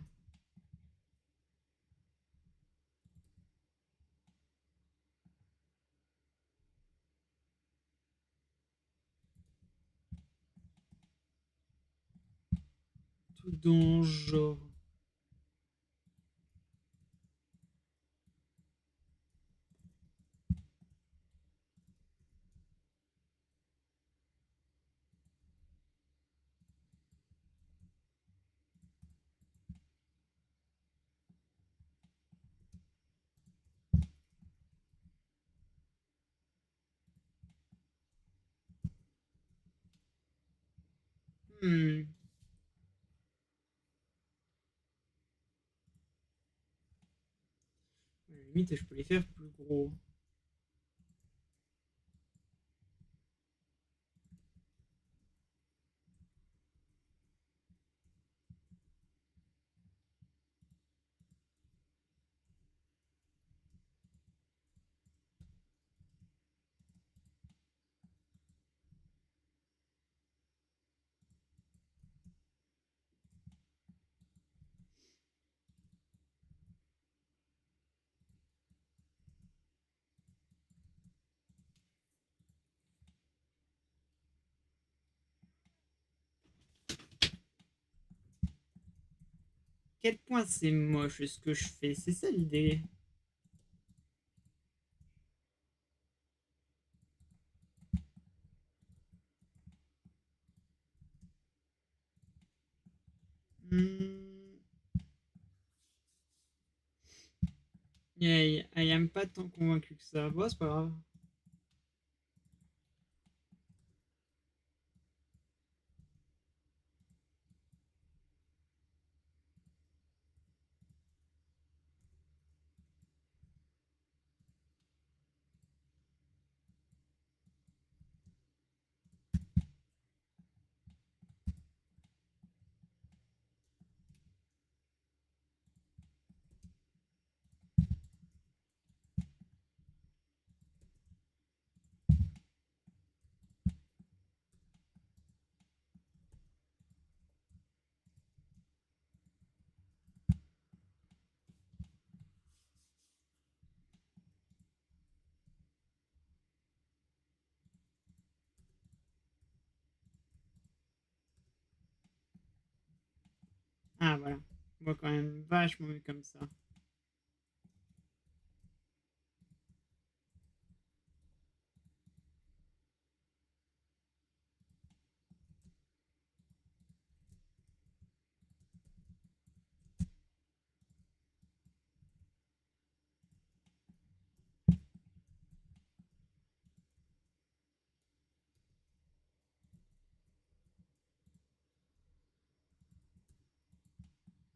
Tout dans genre. Hmm. À la limite, je peux les faire plus gros. Quel point c'est moche ce que je fais, c'est ça l'idée. Hmm. I am pas tant convaincu que ça. Bon, c'est pas grave. Ah, voilà. On voit quand même vachement mieux comme ça.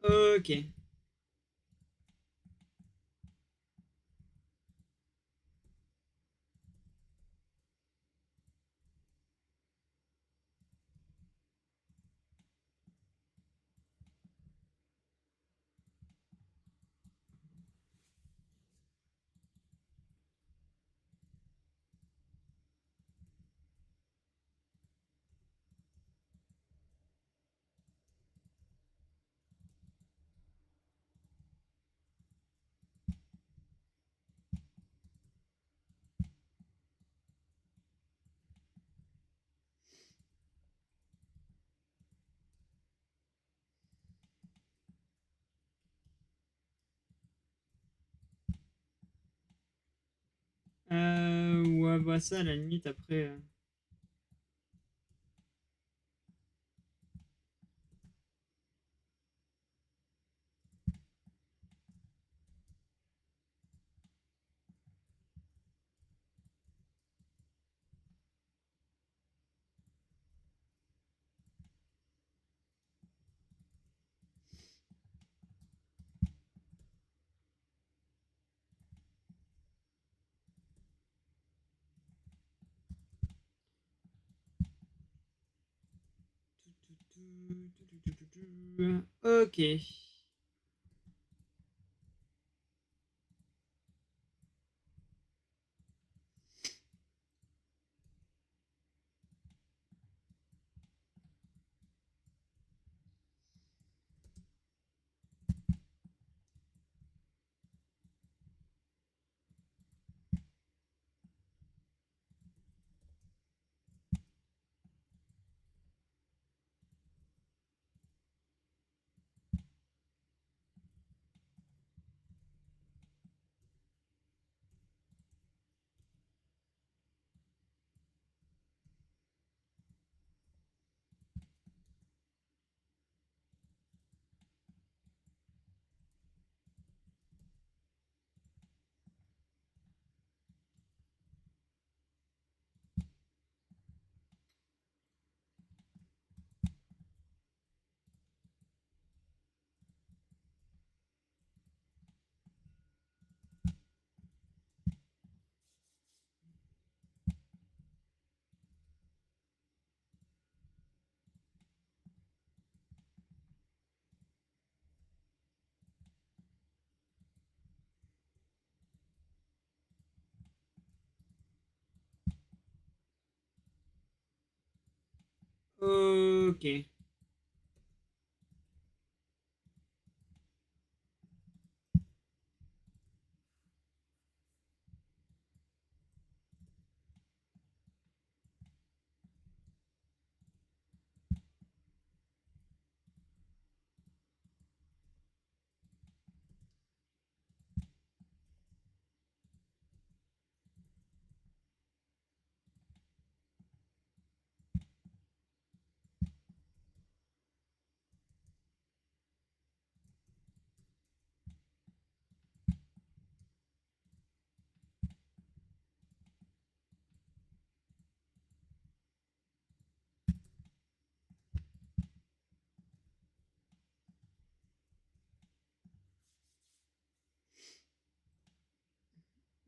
Ok. Ouais, bah ça, à la limite, après. Ok. Ok.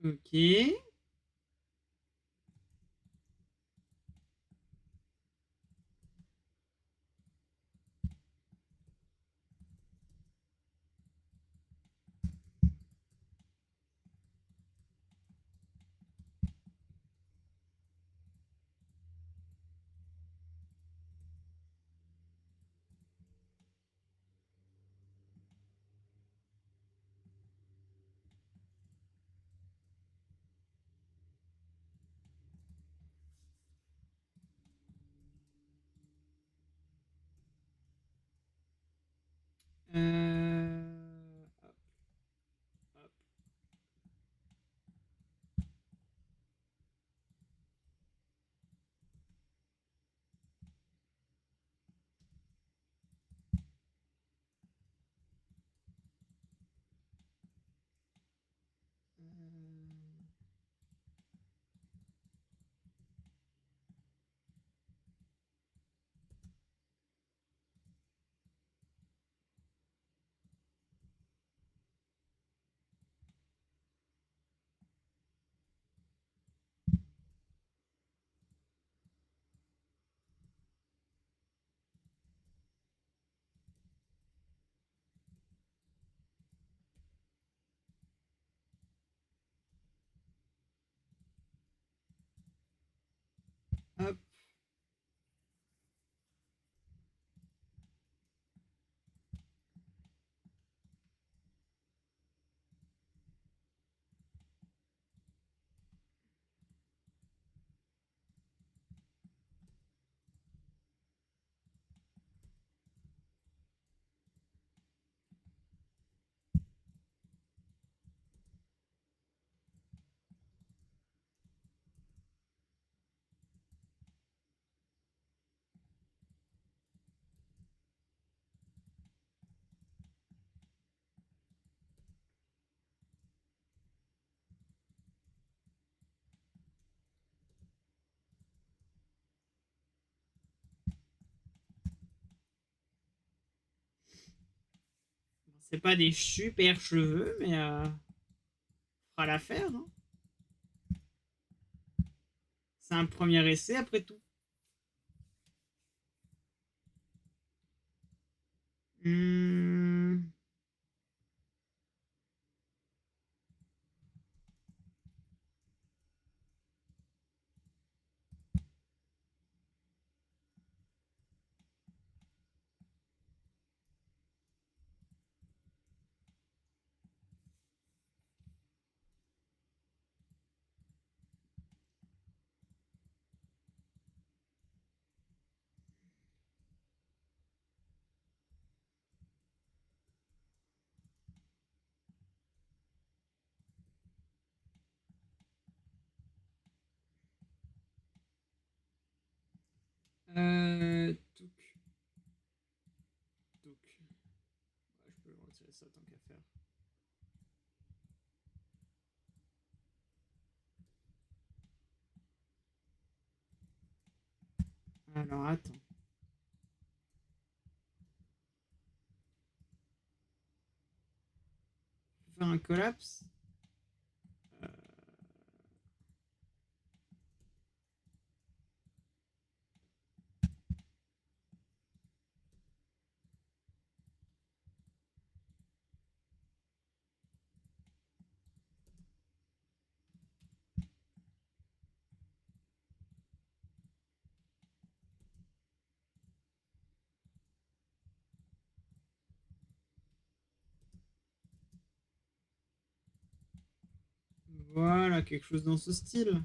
Ok. Hop, hop. Hop. C'est pas des super cheveux, mais fera l'affaire, non? C'est un premier essai après tout. Hmm. Touc, touc. Ouais, je peux retirer ça tant qu'à faire. Alors, attends. Je vais faire un collapse. Euh, Voilà, quelque chose dans ce style.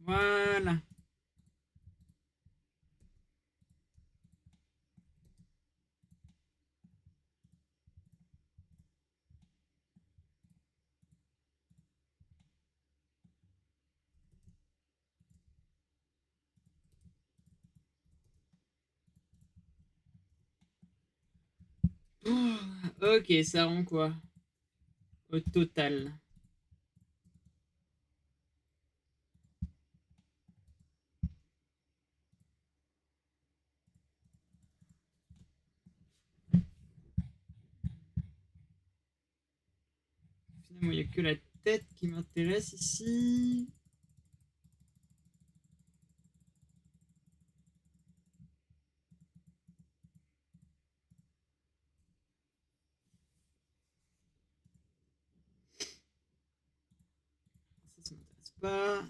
Voilà. Ok, ça rend quoi au total? Finalement, il n'y a que la tête qui m'intéresse ici. Ça m'intéresse pas.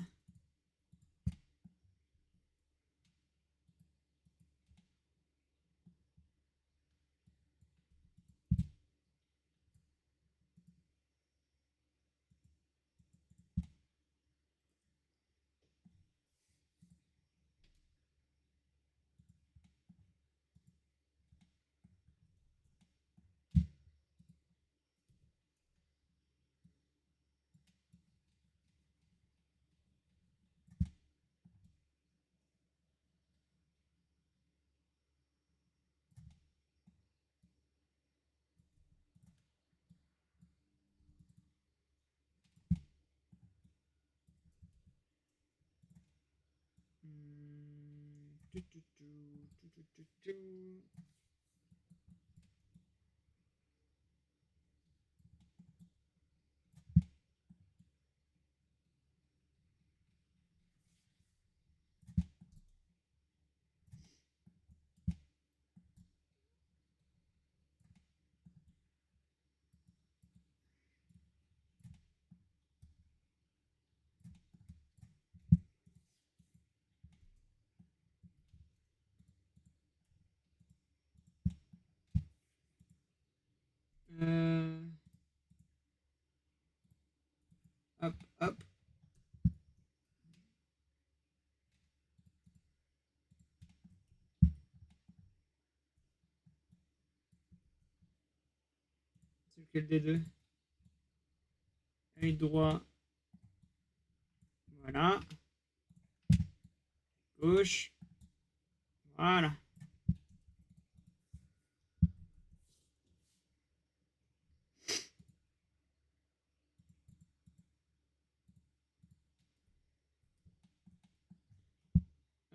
Tu, tu, tu. Euh, hop, hop. C'est lequel des deux? Œil droit. Voilà. Gauche. Voilà.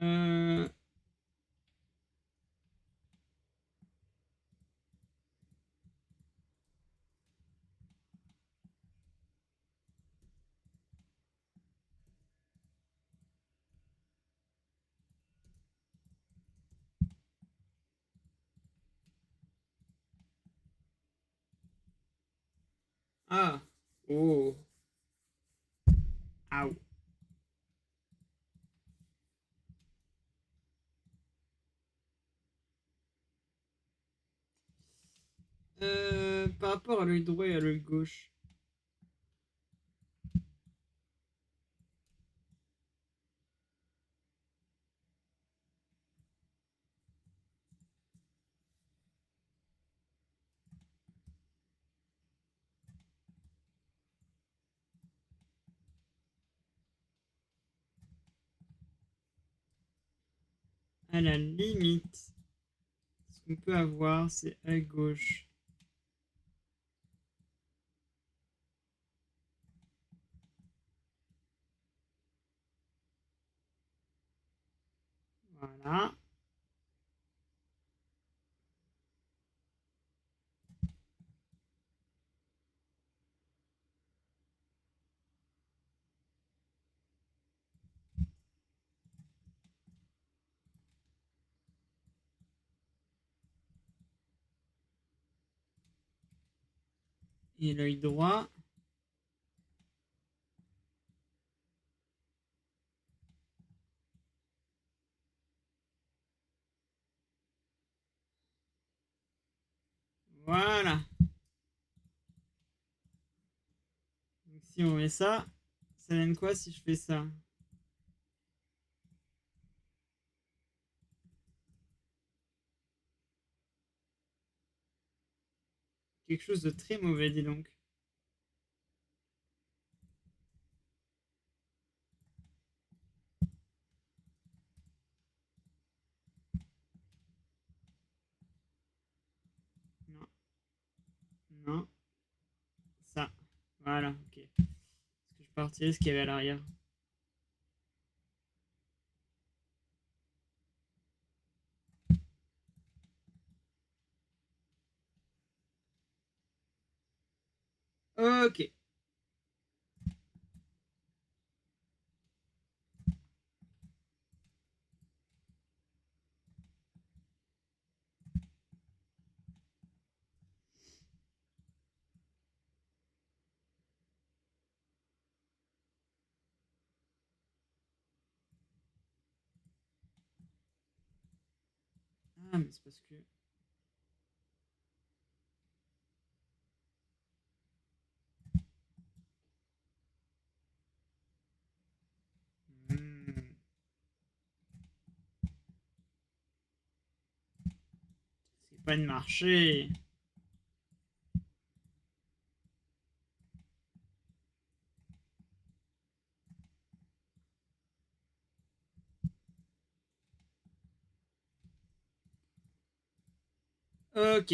Euh, Ah. Oh. Au. Par rapport à l'œil droit et à l'œil gauche. À la limite, ce qu'on peut avoir, c'est œil gauche. Voilà. Et l'œil droit. Voilà. Donc si on met ça, ça donne quoi si je fais ça? Quelque chose de très mauvais, dis donc. Non, non, ça. Voilà, ok. Est-ce que je peux retirer ce qu'il y avait à l'arrière? Ok. Ah, mais c'est parce que... Hmm, c'est pas de marché. Ok.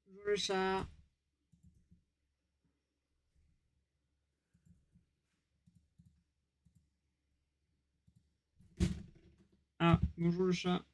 Bonjour le chat. Ah, bonjour le chat.